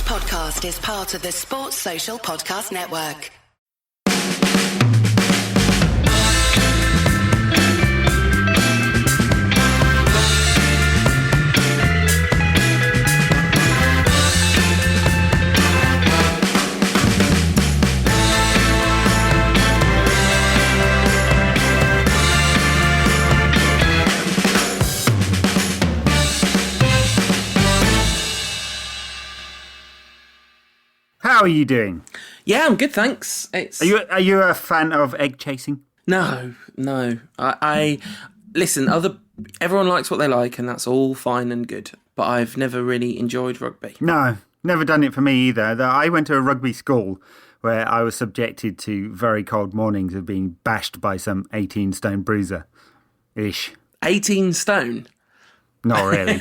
podcast is part of the Sports Social Podcast Network. How are you doing? Yeah, I'm good, thanks. Are you a fan of egg chasing? No. I listen. Everyone likes what they like, and that's all fine and good. But I've never really enjoyed rugby. No, never done it for me either. I went to a rugby school where I was subjected to very cold mornings of being bashed by some 18-stone bruiser-ish. 18 stone. Not really.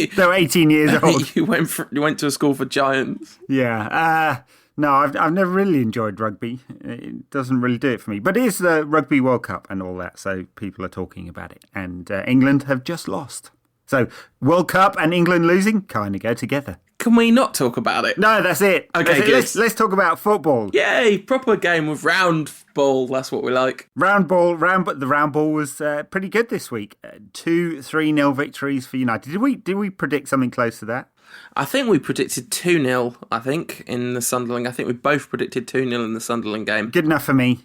They were 18 years old. You went to a school for giants. Yeah. No, I've never really enjoyed rugby. It doesn't really do it for me. But it is the Rugby World Cup and all that, so people are talking about it. And England have just lost. So World Cup and England losing kind of go together. Can we not talk about it? No, that's it. Okay, good. Let's talk about football. Yay, proper game of round ball. That's what we like. Round ball, but the round ball was pretty good this week. 2-3-0 victories for United. Did we predict something close to that? I think we predicted 2-0, in the Sunderland. I think we both predicted 2-0 in the Sunderland game. Good enough for me.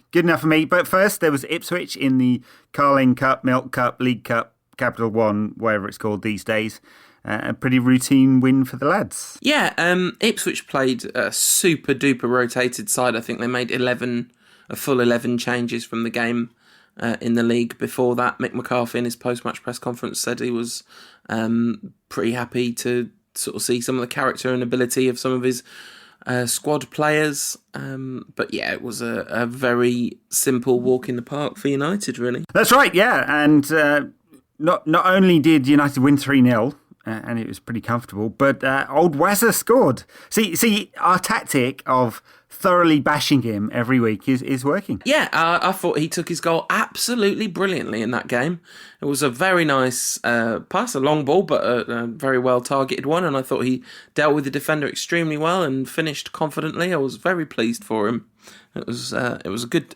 But first, there was Ipswich in the Carling Cup, Milk Cup, League Cup, Capital One, whatever it's called these days. A pretty routine win for the lads. Yeah, Ipswich played a super-duper rotated side. I think they made a full 11 changes from the game in the league. Before that, Mick McCarthy in his post-match press conference said he was pretty happy to sort of see some of the character and ability of some of his squad players. But yeah, it was a very simple walk in the park for United, really. That's right, yeah. And not only did United win 3-0, and it was pretty comfortable, but old Wazza scored. See, our tactic of thoroughly bashing him every week is working. Yeah, I thought he took his goal absolutely brilliantly in that game. It was a very nice pass, a long ball, but a very well targeted one, and I thought he dealt with the defender extremely well and finished confidently. I was very pleased for him. It was a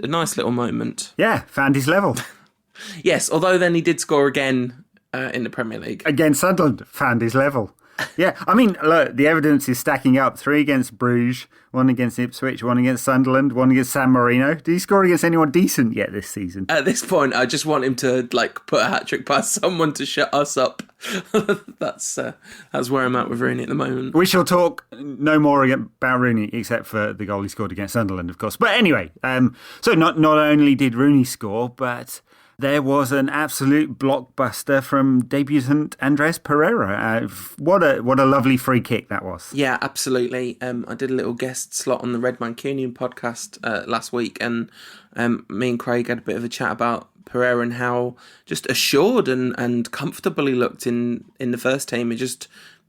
nice little moment. Yeah, found his level. Yes, although then he did score again in the Premier League. Against Sunderland, found his level. Yeah, I mean, look, the evidence is stacking up. 3 against Bruges, 1 against Ipswich, 1 against Sunderland, 1 against San Marino. Did he score against anyone decent yet this season? At this point, I just want him to put a hat-trick past someone to shut us up. That's where I'm at with Rooney at the moment. We shall talk no more about Rooney, except for the goal he scored against Sunderland, of course. But anyway, so not only did Rooney score, but there was an absolute blockbuster from debutant Andres Pereira. What a lovely free kick that was. Yeah, absolutely. I did a little guest slot on the Red Mancunian podcast last week, and me and Craig had a bit of a chat about Pereira and how just assured and comfortable he looked in the first team.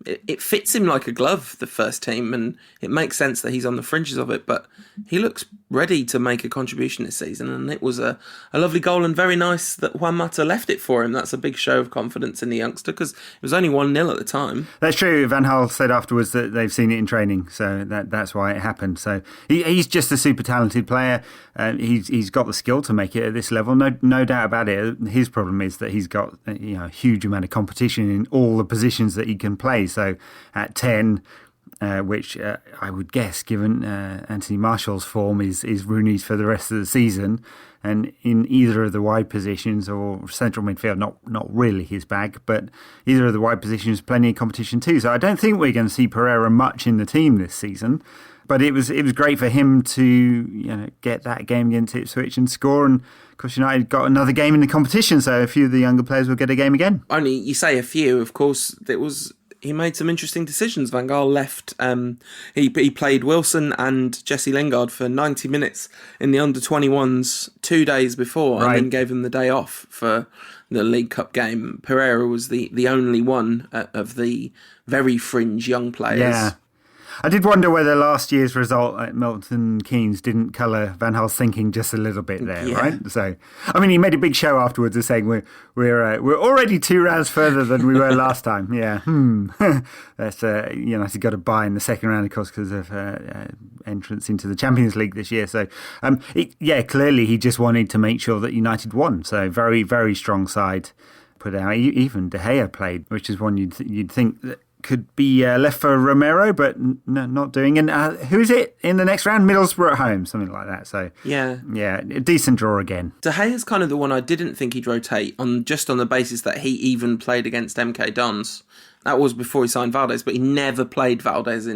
It fits him like a glove, the first team, and it makes sense that he's on the fringes of it, but he looks ready to make a contribution this season, and it was a lovely goal, and very nice that Juan Mata left it for him. That's a big show of confidence in the youngster, because it was only 1-0 at the time. That's true. Van Gaal said afterwards that they've seen it in training, so that's why it happened. So he's just a super talented player. He's got the skill to make it at this level, no doubt about it. His problem is that he's got a huge amount of competition in all the positions that he can play. So at 10, which I would guess, given Antony Martial's form, is Rooney's for the rest of the season, and in either of the wide positions or central midfield, not really his bag, but either of the wide positions, plenty of competition too. So I don't think we're going to see Pereira much in the team this season. But it was great for him to get that game against Ipswich and score, and of course United got another game in the competition, so a few of the younger players will get a game again. Only you say a few, of course. He made some interesting decisions. Van Gaal left. He played Wilson and Jesse Lingard for 90 minutes in the under-21s 2 days before, right, and then gave him the day off for the League Cup game. Pereira was the only one of the very fringe young players. Yeah. I did wonder wwhether last year's result at Milton Keynes didn't colour Van Gaal's thinking just a little bit there, right? So, I mean, he made a big show afterwards of saying we're already 2 rounds further than we were last time. Yeah, that's United got a bye in the second round, of course, because of entrance into the Champions League this year. So, clearly he just wanted to make sure that United won. So, very, very strong side put out. Even De Gea played, which is one you'd think that could be left for Romero, but no, not doing. And who is it in the next round? Middlesbrough at home, something like that. So yeah, a decent draw again. De Gea's kind of the one I didn't think he'd rotate on, just on the basis that he even played against MK Dons. That was before he signed Valdez, but he never played Valdez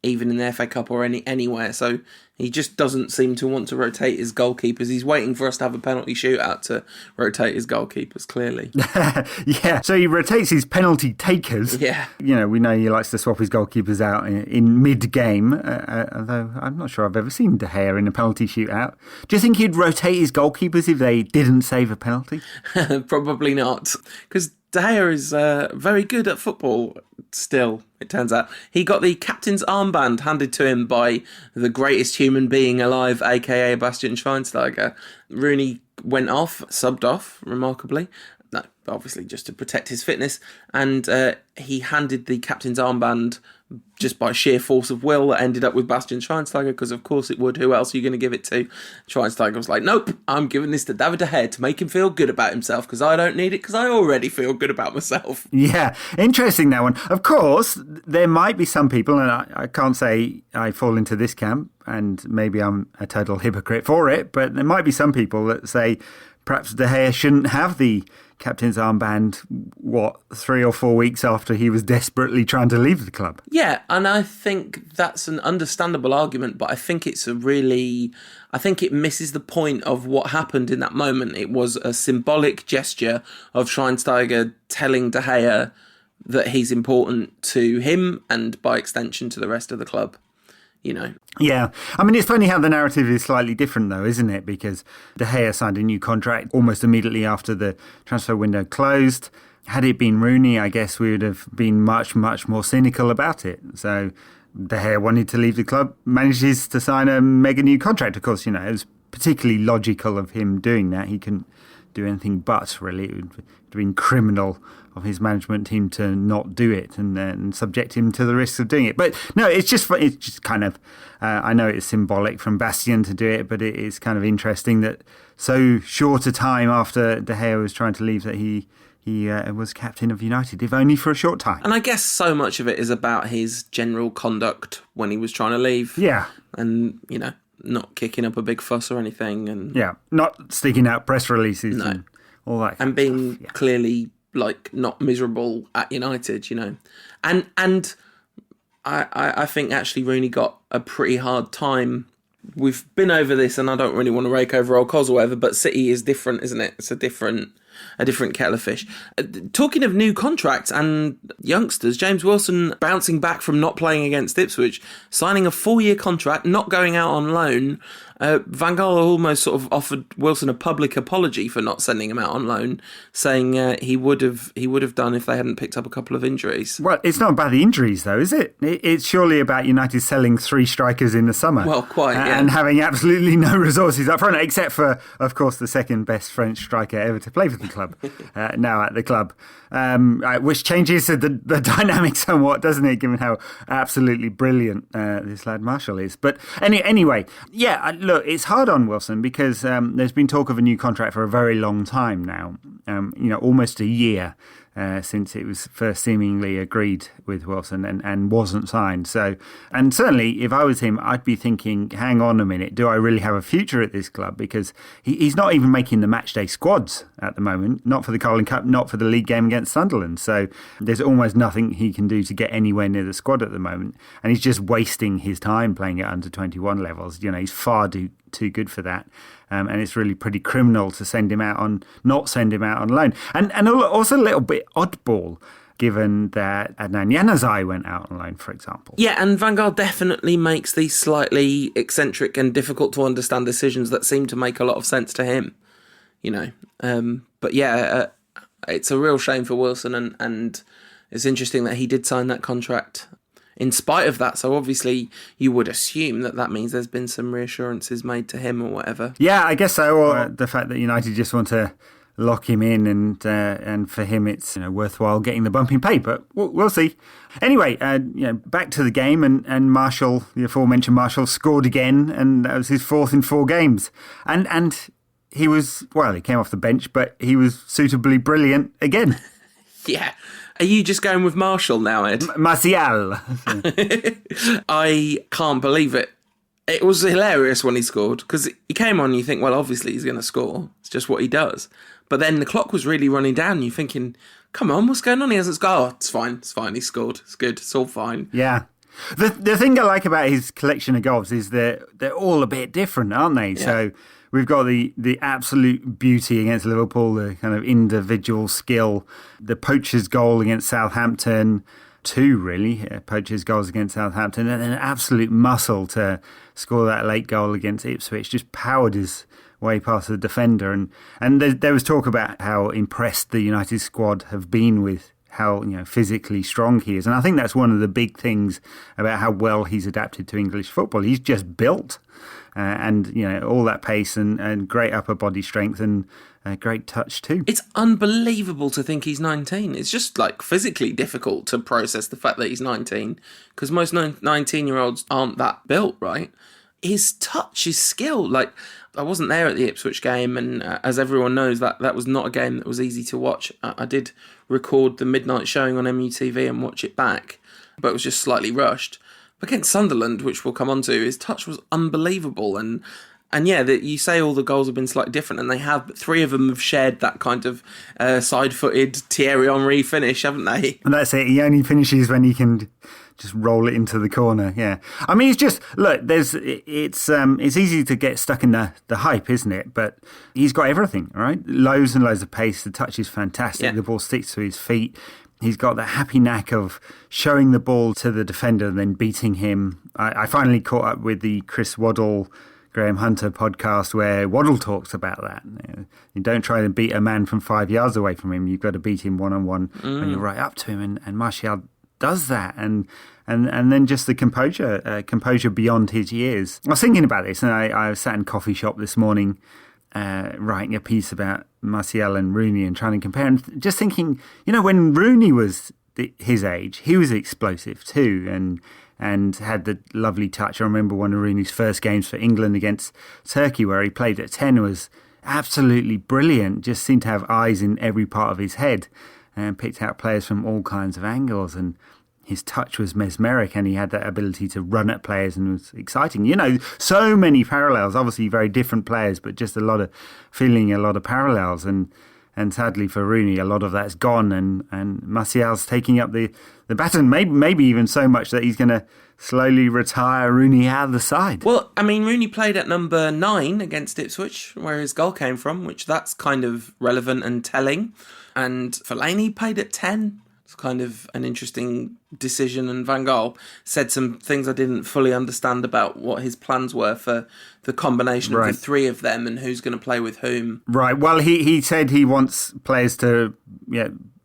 even in the FA Cup or anywhere. So he just doesn't seem to want to rotate his goalkeepers. He's waiting for us to have a penalty shootout to rotate his goalkeepers, clearly. Yeah, so he rotates his penalty takers. Yeah. We know he likes to swap his goalkeepers out in mid-game, although I'm not sure I've ever seen De Gea in a penalty shootout. Do you think he'd rotate his goalkeepers if they didn't save a penalty? Probably not, because De Gea is very good at football still, it turns out. He got the captain's armband handed to him by the greatest human being alive, aka Bastian Schweinsteiger. Rooney went off, subbed off, remarkably. No, obviously just to protect his fitness. And he handed the captain's armband just by sheer force of will, that ended up with Bastian Schweinsteiger, because of course it would. Who else are you going to give it to? Schweinsteiger was like, nope, I'm giving this to David De Gea to make him feel good about himself, because I don't need it, because I already feel good about myself. Yeah, interesting, that one. Of course, there might be some people, and I can't say I fall into this camp, and maybe I'm a total hypocrite for it, but there might be some people that say perhaps De Gea shouldn't have the captain's armband, 3 or 4 weeks after he was desperately trying to leave the club. Yeah, and I think that's an understandable argument, but I think I think it misses the point of what happened in that moment. It was a symbolic gesture of Schweinsteiger telling De Gea that he's important to him and by extension to the rest of the club. Yeah. I mean, it's funny how the narrative is slightly different, though, isn't it? Because De Gea signed a new contract almost immediately after the transfer window closed. Had it been Rooney, I guess we would have been much, much more cynical about it. So De Gea wanted to leave the club, manages to sign a mega new contract. Of course, it was particularly logical of him doing that. He couldn't do anything but, really. It would have been criminal of his management team to not do it and subject him to the risks of doing it. But no, it's just kind of, I know it's symbolic from Bastian to do it, but it is kind of interesting that so short a time after De Gea was trying to leave that he was captain of United, if only for a short time. And I guess so much of it is about his general conduct when he was trying to leave. Yeah. And, not kicking up a big fuss or anything. And yeah, not sticking out press releases and all that. And being clearly not miserable at United, and I think actually Rooney got a pretty hard time. We've been over this, and I don't really want to rake over old coals or whatever, but City is different, isn't it? It's a different kettle of fish. Talking of new contracts and youngsters, James Wilson bouncing back from not playing against Ipswich, signing a 4-year contract, not going out on loan. Van Gaal almost sort of offered Wilson a public apology for not sending him out on loan, saying he would have done if they hadn't picked up a couple of injuries. Well, it's not about the injuries, though, is it? It's surely about United selling 3 strikers in the summer. Well, quite, yeah. And having absolutely no resources up front, except for, of course, the second best French striker ever to play for the club, now at the club. Which changes the dynamic somewhat, doesn't it, given how absolutely brilliant this lad Martial is. But anyway, yeah, look, it's hard on Wilson because there's been talk of a new contract for a very long time now, almost a year. Since it was first seemingly agreed with Wilson and wasn't signed. So, and certainly if I was him, I'd be thinking, hang on a minute, do I really have a future at this club? Because he's not even making the matchday squads at the moment, not for the Carling Cup, not for the league game against Sunderland. So there's almost nothing he can do to get anywhere near the squad at the moment. And he's just wasting his time playing at under 21 levels. He's far too good for that. And it's really pretty criminal to not send him out on loan. And also a little bit oddball, given that Adnan Januzaj went out on loan, for example. Yeah, and Van Gaal definitely makes these slightly eccentric and difficult to understand decisions that seem to make a lot of sense to him, But yeah, it's a real shame for Wilson, and it's interesting that he did sign that contract. in spite of that. So obviously you would assume that means there's been some reassurances made to him or whatever. Yeah, I guess so. Or the fact that United just want to lock him in, and for him it's worthwhile getting the bump in pay, but we'll see. Anyway, back to the game, and Martial, the aforementioned Martial, scored again, and that was his 4th in 4 games. And he was, he came off the bench, but he was suitably brilliant again. Yeah. Are you just going with Martial now, Ed? Martial. I can't believe it. It was hilarious when he scored, because he came on and you think, well, obviously he's going to score. It's just what he does. But then the clock was really running down. You're thinking, come on, what's going on? He hasn't scored. Oh, it's fine. He scored. It's good. It's all fine. Yeah. The thing I like about his collection of goals is they're all a bit different, aren't they? Yeah. So we've got the absolute beauty against Liverpool, the kind of individual skill, the poacher's goal against Southampton, 2 really, poacher's goals against Southampton, and then absolute muscle to score that late goal against Ipswich, just powered his way past the defender. And there was talk about how impressed the United squad have been with how physically strong he is. And I think that's one of the big things about how well he's adapted to English football. He's just built and all that pace and great upper body strength and great touch too. It's unbelievable to think he's 19. It's just physically difficult to process the fact that he's 19, because most 19-year-olds aren't that built, right? His touch, his skill, I wasn't there at the Ipswich game, and as everyone knows, that was not a game that was easy to watch. I did record the midnight showing on MUTV and watch it back, but it was just slightly rushed. But against Sunderland, which we'll come on to, his touch was unbelievable. And yeah, you say all the goals have been slightly different, and they have, but 3 of them have shared that kind of side-footed Thierry Henry finish, haven't they? And that's it. He only finishes when he can just roll it into the corner. Yeah, I mean, it's just it's easy to get stuck in the hype, isn't it? But he's got everything, right? Loads and loads of pace. The touch is fantastic. Yeah. The ball sticks to his feet. He's got the happy knack of showing the ball to the defender and then beating him. I finally caught up with the Chris Waddle, Graham Hunter podcast where Waddle talks about that. You don't try to beat a man from 5 yards away from him. You've got to beat him one-on-one when you're right up to him. And Martial does that. And then just the composure beyond his years. I was thinking about this, and I was sat in a coffee shop this morning writing a piece about Martial and Rooney and trying to compare, and just thinking, when Rooney was his age, he was explosive too, and had the lovely touch. I remember one of Rooney's first games for England against Turkey, where he played at 10, was absolutely brilliant, just seemed to have eyes in every part of his head and picked out players from all kinds of angles, and his touch was mesmeric, and he had that ability to run at players and was exciting. So many parallels, obviously very different players, but just a lot of parallels. And sadly for Rooney, a lot of that's gone, and Martial's taking up the baton, maybe even so much that he's going to slowly retire Rooney out of the side. Well, I mean, Rooney played at number 9 against Ipswich, where his goal came from, which that's kind of relevant and telling. And Fellaini played at 10. It's kind of an interesting decision, and Van Gaal said some things I didn't fully understand about what his plans were for the combination of the 3 of them and who's going to play with whom. Right, well, he said he wants players to,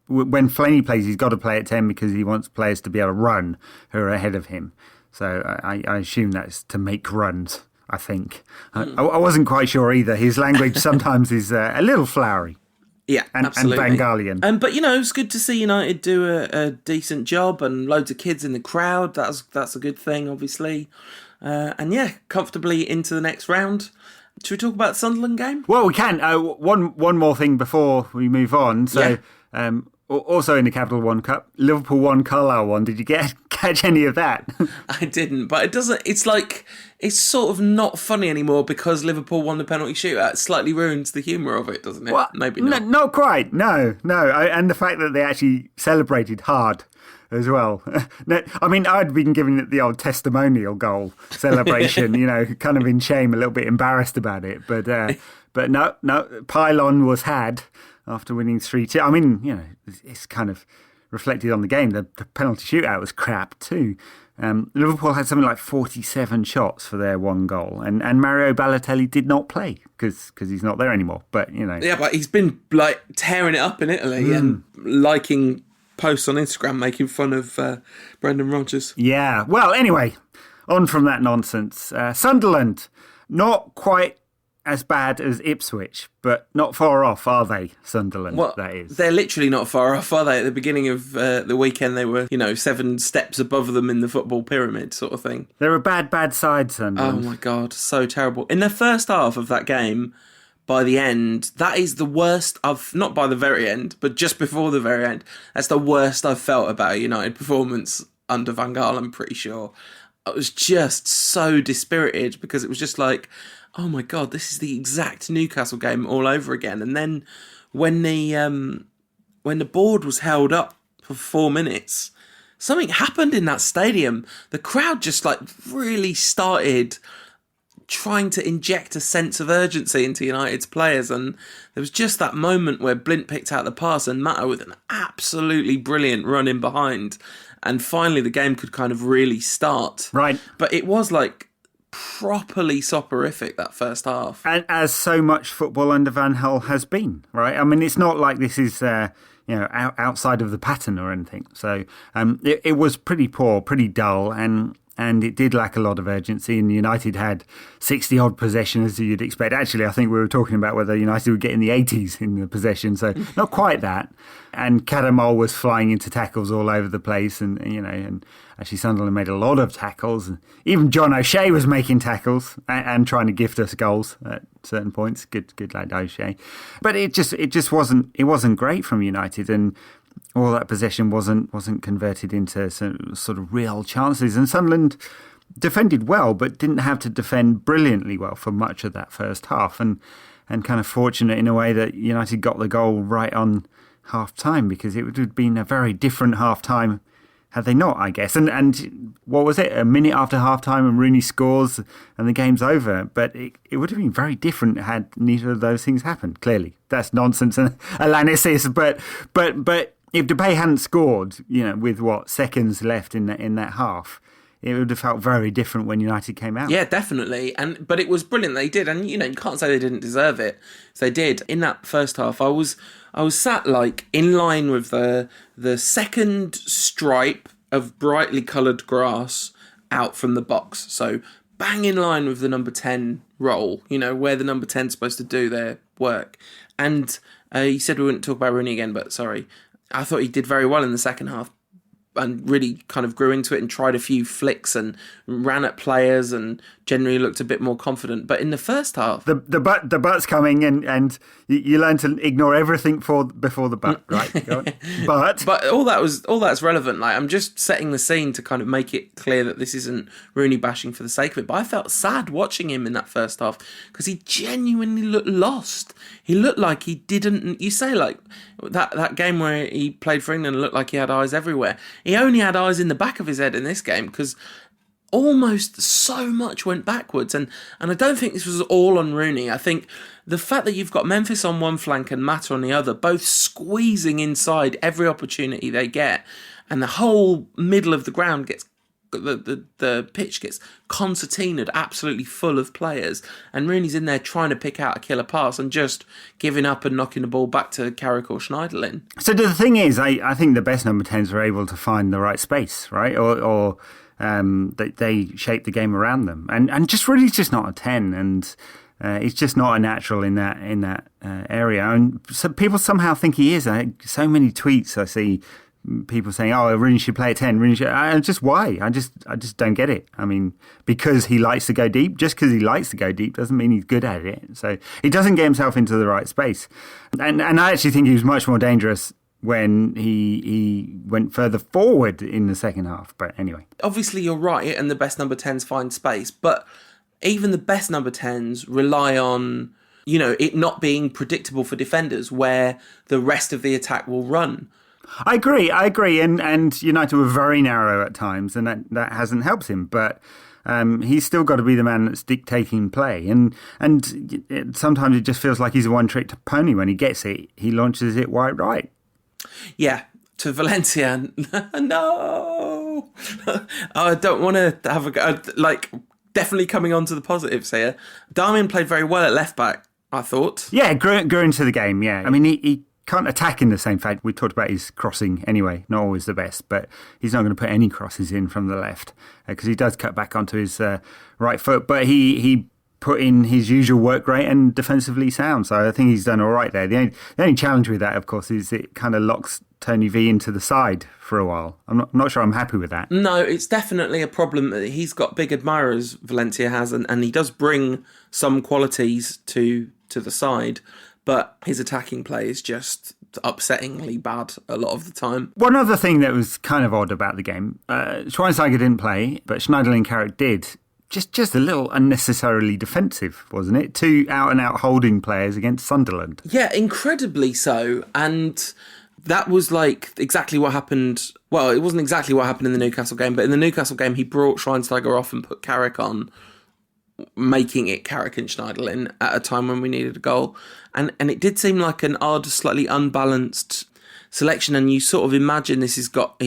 when Fellaini plays, he's got to play at 10 because he wants players to be able to run who are ahead of him. So I assume that's to make runs, I think. I wasn't quite sure either. His language sometimes is a little flowery. Yeah, absolutely. And Bengalian. But, it's good to see United do a decent job, and loads of kids in the crowd. That's a good thing, obviously. And, comfortably into the next round. Should we talk about the Sunderland game? Well, we can. One more thing before we move on. So, also in the Capital One Cup, Liverpool won, Carlisle won. Did you catch any of that? I didn't, but it doesn't. It's sort of not funny anymore because Liverpool won the penalty shootout. It slightly ruins the humour of it, doesn't it? Well, maybe not. Not quite. No. And the fact that they actually celebrated hard as well. No, I mean, I'd been giving it the old testimonial goal celebration, kind of in shame, a little bit embarrassed about it. But no, pylon was had after winning 3-2. I mean, it's kind of reflected on the game. The penalty shootout was crap too. Liverpool had something like 47 shots for their one goal, and Mario Balotelli did not play because he's not there anymore. But yeah, but he's been tearing it up in Italy and liking posts on Instagram making fun of Brendan Rodgers. Yeah. Well, anyway, on from that nonsense. Sunderland, not quite as bad as Ipswich, but not far off, are they, Sunderland, Well, that is? they're literally not far off, are they? At the beginning of the weekend, they were, 7 steps above them in the football pyramid sort of thing. They're a bad side, Sunderland. Oh, my God, so terrible. In the first half of that game, by the end, that is the worst not by the very end, but just before the very end, that's the worst I've felt about a United performance under Van Gaal, I'm pretty sure. I was just so dispirited because it was just like, oh my God, this is the exact Newcastle game all over again. And then when the board was held up for 4 minutes, something happened in that stadium. The crowd just really started trying to inject a sense of urgency into United's players, and there was just that moment where Blint picked out the pass and Mata with an absolutely brilliant run in behind, and finally the game could kind of really start. Right. But it was properly soporific, that first half. And as so much football under Van Gaal has been, right? I mean, it's not like this is outside of the pattern or anything. So it was pretty poor, pretty dull, and it did lack a lot of urgency. And United had 60 odd possession, as you'd expect. Actually, I think we were talking about whether United would get in the 80s in the possession, so not quite that. And Kadamol was flying into tackles all over the place, and actually Sunderland made a lot of tackles. And even John O'Shea was making tackles and trying to gift us goals at certain points. Good lad O'Shea, but it just wasn't great from United, and all that possession wasn't converted into some sort of real chances. And Sunderland defended well, but didn't have to defend brilliantly well for much of that first half, and kind of fortunate in a way that United got the goal right on half-time, because it would have been a very different half-time had they not, I guess. And what was it, a minute after half-time and Rooney scores and the game's over. But it would have been very different had neither of those things happened, clearly. That's nonsense and analysis, but if Depay hadn't scored, with seconds left in that half, it would have felt very different when United came out. Yeah, definitely. But it was brilliant they did, and you can't say they didn't deserve it. So they did. In that first half, I was sat in line with the second stripe of brightly coloured grass out from the box. So bang in line with the number 10 role, where the number 10's supposed to do their work. And you said we wouldn't talk about Rooney again, but sorry. I thought he did very well in the second half and really kind of grew into it and tried a few flicks and ran at players and generally looked a bit more confident. But in the first half... The butt's coming and you learn to ignore everything before the butt, right? Go on. But all that's relevant. I'm just setting the scene to kind of make it clear that this isn't Rooney bashing for the sake of it. But I felt sad watching him in that first half because he genuinely looked lost. He looked like he didn't... You say that game where he played for England looked like he had eyes everywhere. He only had eyes in the back of his head in this game because almost so much went backwards. And I don't think this was all on Rooney. I think the fact that you've got Memphis on one flank and Mata on the other, both squeezing inside every opportunity they get, and the whole middle of the ground gets... The pitch gets concertinaed, absolutely full of players, and Rooney's in there trying to pick out a killer pass and just giving up and knocking the ball back to Carrick or Schneiderlin. So the thing is, I think the best number 10s are able to find the right space, right? Or they shape the game around them, and just really just not a 10, and he's just not a natural in that area. And so people somehow think he is. So many tweets I see. People saying, "Oh, Rooney should play at 10." Rooney should... Just why? I just don't get it. I mean, because he likes to go deep. Just because he likes to go deep doesn't mean he's good at it. So he doesn't get himself into the right space. And I actually think he was much more dangerous when he went further forward in the second half. But anyway, obviously you're right, and the best number 10s find space. But even the best number 10s rely on it not being predictable for defenders, where the rest of the attack will run. I agree, and United were very narrow at times, and that hasn't helped him. But he's still got to be the man that's dictating play, and sometimes it just feels like he's a one-trick pony. When he gets it, he launches it wide right. Yeah, to Valencia. No, I don't want to have a go. Definitely coming on to the positives here. Darmian played very well at left back, I thought. Yeah, grew into the game. Yeah, I mean he can't attack in the same fact. We talked about his crossing anyway, not always the best, but he's not going to put any crosses in from the left because he does cut back onto his right foot. But he put in his usual work rate and defensively sound. So I think he's done all right there. The only challenge with that, of course, is it kind of locks Tony V into the side for a while. I'm not sure I'm happy with that. No, it's definitely a problem. He's got big admirers, Valencia has, and he does bring some qualities to the side, but his attacking play is just upsettingly bad a lot of the time. One other thing that was kind of odd about the game, Schweinsteiger didn't play, but Schneiderlin and Carrick did. Just a little unnecessarily defensive, wasn't it? 2 out-and-out holding players against Sunderland. Yeah, incredibly so. And that was like exactly what happened. Well, it wasn't exactly what happened in the Newcastle game, but in the Newcastle game, he brought Schweinsteiger off and put Carrick on, making it Carrick and Schneiderlin at a time when we needed a goal. And it did seem like an odd, slightly unbalanced selection. And you sort of imagine he's got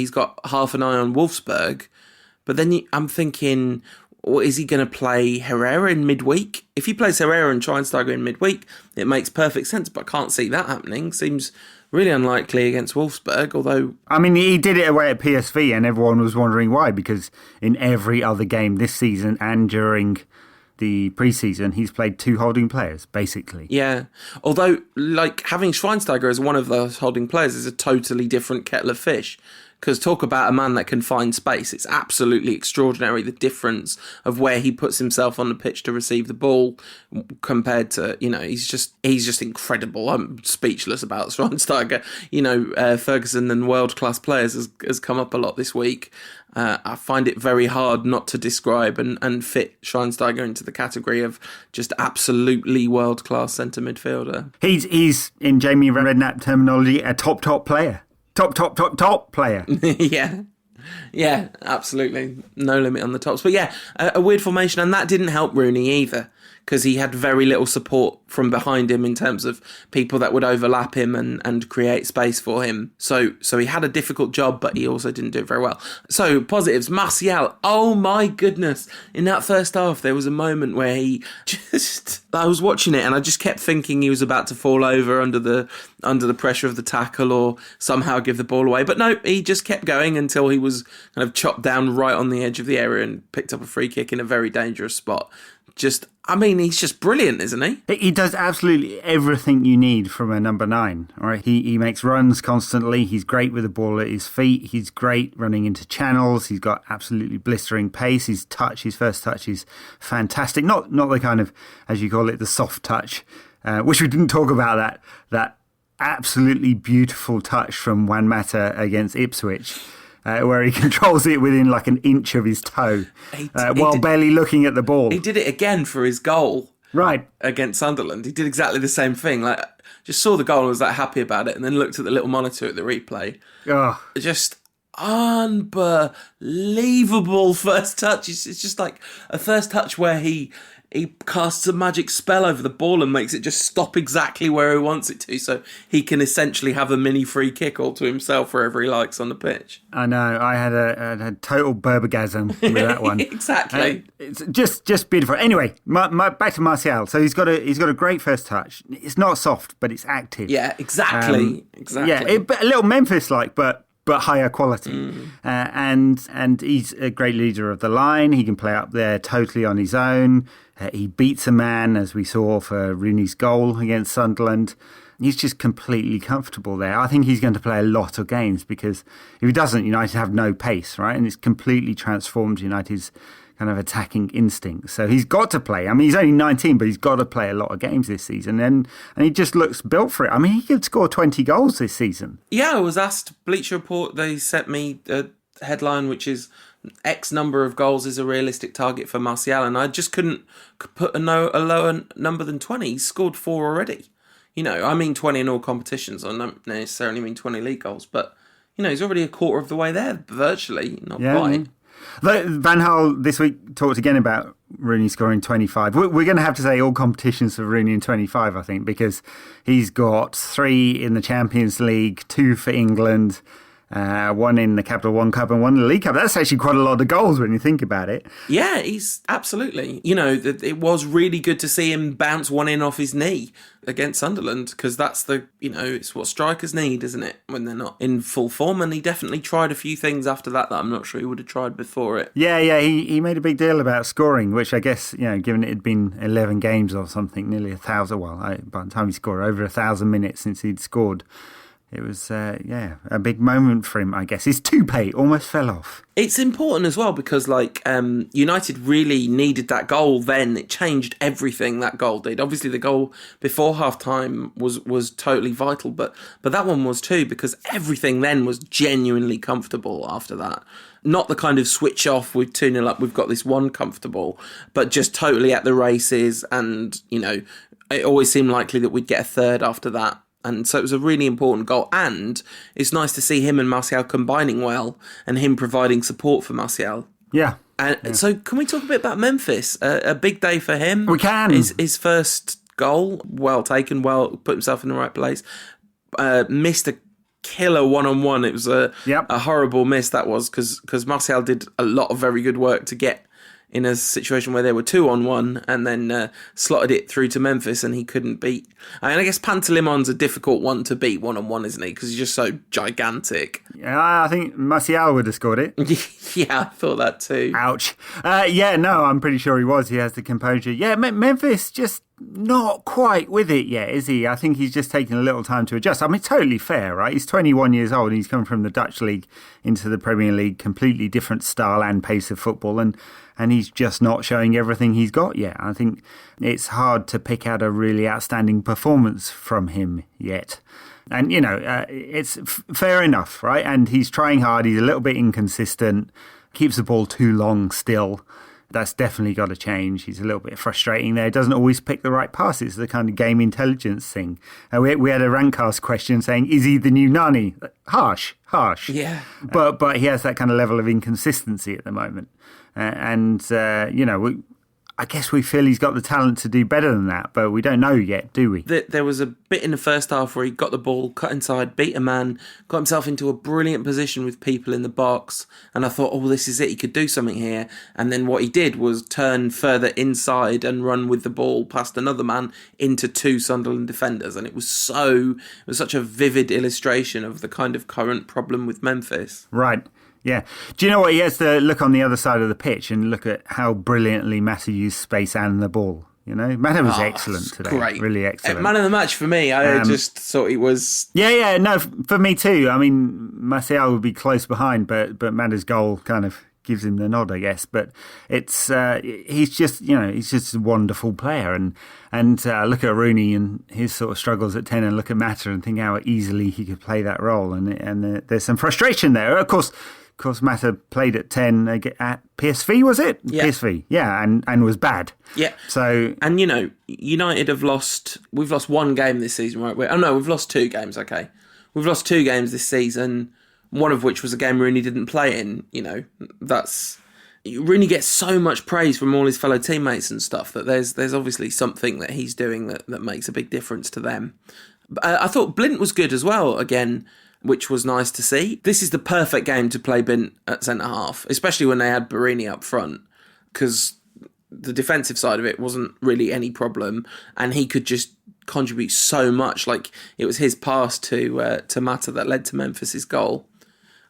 half an eye on Wolfsburg. But then I'm thinking, or is he going to play Herrera in midweek? If he plays Herrera and Schweinsteiger in midweek, it makes perfect sense, but I can't see that happening. Seems really unlikely against Wolfsburg, although... I mean, he did it away at PSV and everyone was wondering why, because in every other game this season and during the pre-season, he's played 2 holding players, basically. Yeah, although, like, having Schweinsteiger as one of those holding players is a totally different kettle of fish. Because talk about a man that can find space. It's absolutely extraordinary, the difference of where he puts himself on the pitch to receive the ball compared to, he's just incredible. I'm speechless about Schweinsteiger. Ferguson and world-class players has come up a lot this week. I find it very hard not to describe and fit Schweinsteiger into the category of just absolutely world-class centre midfielder. He's in Jamie Redknapp terminology, a top player. Top player. Yeah, absolutely. No limit on the tops. But yeah, a weird formation, and that didn't help Rooney either, because he had very little support from behind him in terms of people that would overlap him and create space for him. So he had a difficult job, but he also didn't do it very well. So positives, Martial. Oh my goodness. In that first half, there was a moment where I was watching it and I just kept thinking he was about to fall over under the pressure of the tackle or somehow give the ball away. But no, he just kept going until he was kind of chopped down right on the edge of the area and picked up a free kick in a very dangerous spot. He's just brilliant, isn't he? He does absolutely everything you need from a number 9. All right, he makes runs constantly. He's great with the ball at his feet. He's great running into channels. He's got absolutely blistering pace. His first touch is fantastic. Not the kind of, as you call it, the soft touch, which we didn't talk about that absolutely beautiful touch from Juan Mata against Ipswich. Where he controls it within like an inch of his toe while barely looking at the ball. He did it again for his goal. Right. Against Sunderland. He did exactly the same thing. Like, just saw the goal and was like happy about it and then looked at the little monitor at the replay. Oh. Just unbelievable first touch. It's just like a first touch where he casts a magic spell over the ball and makes it just stop exactly where he wants it to, so he can essentially have a mini free kick all to himself wherever he likes on the pitch. I know. I had a total burbagasm with that one. Exactly. It's just beautiful. Anyway, back to Martial. So he's got a great first touch. It's not soft, but it's active. Yeah, exactly. Yeah, a little Memphis-like, but higher quality. And he's a great leader of the line. He can play up there totally on his own. He beats a man, as we saw for Rooney's goal against Sunderland. He's just completely comfortable there. I think he's going to play a lot of games because if he doesn't, United have no pace, right? And it's completely transformed United's kind of attacking instincts. So he's got to play. I mean, he's only 19, but he's got to play a lot of games this season. And he just looks built for it. I mean, he could score 20 goals this season. Yeah, I was asked, Bleacher Report, they sent me a headline which is X number of goals is a realistic target for Martial, and I just couldn't put a lower number than 20. He's scored 4 already. I mean 20 in all competitions. I don't necessarily mean 20 league goals, but, he's already a quarter of the way there, virtually, not quite. Van Gaal this week talked again about Rooney scoring 25. We're going to have to say all competitions for Rooney in 25, I think, because he's got 3 in the Champions League, 2 for England, one in the Capital One Cup and one in the League Cup. That's actually quite a lot of goals when you think about it. Yeah, he's absolutely. It was really good to see him bounce one in off his knee against Sunderland, because that's it's what strikers need, isn't it, when they're not in full form. And he definitely tried a few things after that I'm not sure he would have tried before it. Yeah, he made a big deal about scoring, which I guess, given it had been 11 games or something, nearly 1,000, by the time he scored, over 1,000 minutes since he'd scored. It was, a big moment for him, I guess. His toupee almost fell off. It's important as well because, United really needed that goal then. It changed everything, that goal did. Obviously, the goal before half-time was totally vital, but that one was too, because everything then was genuinely comfortable after that. Not the kind of switch off with 2-0 up, we've got this one comfortable, but just totally at the races, and, it always seemed likely that we'd get a third after that. And so it was a really important goal. And it's nice to see him and Martial combining well and him providing support for Martial. Yeah. So can we talk a bit about Memphis? A big day for him. We can. His first goal, well taken, put himself in the right place. Missed a killer one-on-one. It was a horrible miss, that was, because Martial did a lot of very good work to get in a situation where there were 2-on-1, and then slotted it through to Memphis, and he couldn't beat. I guess Pantelimon's a difficult one to beat 1-on-1, isn't he? Because he's just so gigantic. Yeah, I think Martial would have scored it. Yeah, I thought that too. Ouch. I'm pretty sure he was. He has the composure. Yeah, Memphis just not quite with it yet, is he? I think he's just taking a little time to adjust. I mean, totally fair, right? He's 21 years old and he's come from the Dutch league into the Premier League, completely different style and pace of football, and he's just not showing everything he's got yet. I think it's hard to pick out a really outstanding performance from him yet. And, it's fair enough, right? And he's trying hard. He's a little bit inconsistent, keeps the ball too long still. That's definitely got to change. He's a little bit frustrating there. Doesn't always pick the right passes. The kind of game intelligence thing. We had a Rankcast question saying, is he the new Nani? Harsh. Yeah. But he has that kind of level of inconsistency at the moment. I guess we feel he's got the talent to do better than that, but we don't know yet, do we? There was a bit in the first half where he got the ball, cut inside, beat a man, got himself into a brilliant position with people in the box, and I thought, this is it, he could do something here. And then what he did was turn further inside and run with the ball past another man into two Sunderland defenders, and it was such a vivid illustration of the kind of current problem with Memphis. Right. Yeah. Do you know what? He has to look on the other side of the pitch and look at how brilliantly Mata used space and the ball. Mata was excellent today. Great. Really excellent. Man of the match for me. I just thought he was... Yeah, no, for me too. I mean, Martial would be close behind, but Mata's goal kind of gives him the nod, I guess. But it's he's just a wonderful player. And look at Rooney and his sort of struggles at 10, and look at Mata and think how easily he could play that role. And there's some frustration there. Of course, Mata played at 10 at PSV, was it? Yeah. PSV, yeah, and was bad. Yeah. So, and United we've lost one game this season, right? We've lost two games. Okay, we've lost two games this season. One of which was a game Rooney didn't play in. Rooney gets so much praise from all his fellow teammates and stuff that there's obviously something that he's doing that makes a big difference to them. I thought Blint was good as well again, which was nice to see. This is the perfect game to play Blint at centre-half, especially when they had Barini up front, because the defensive side of it wasn't really any problem, and he could just contribute so much. Like, it was his pass to Mata that led to Memphis's goal.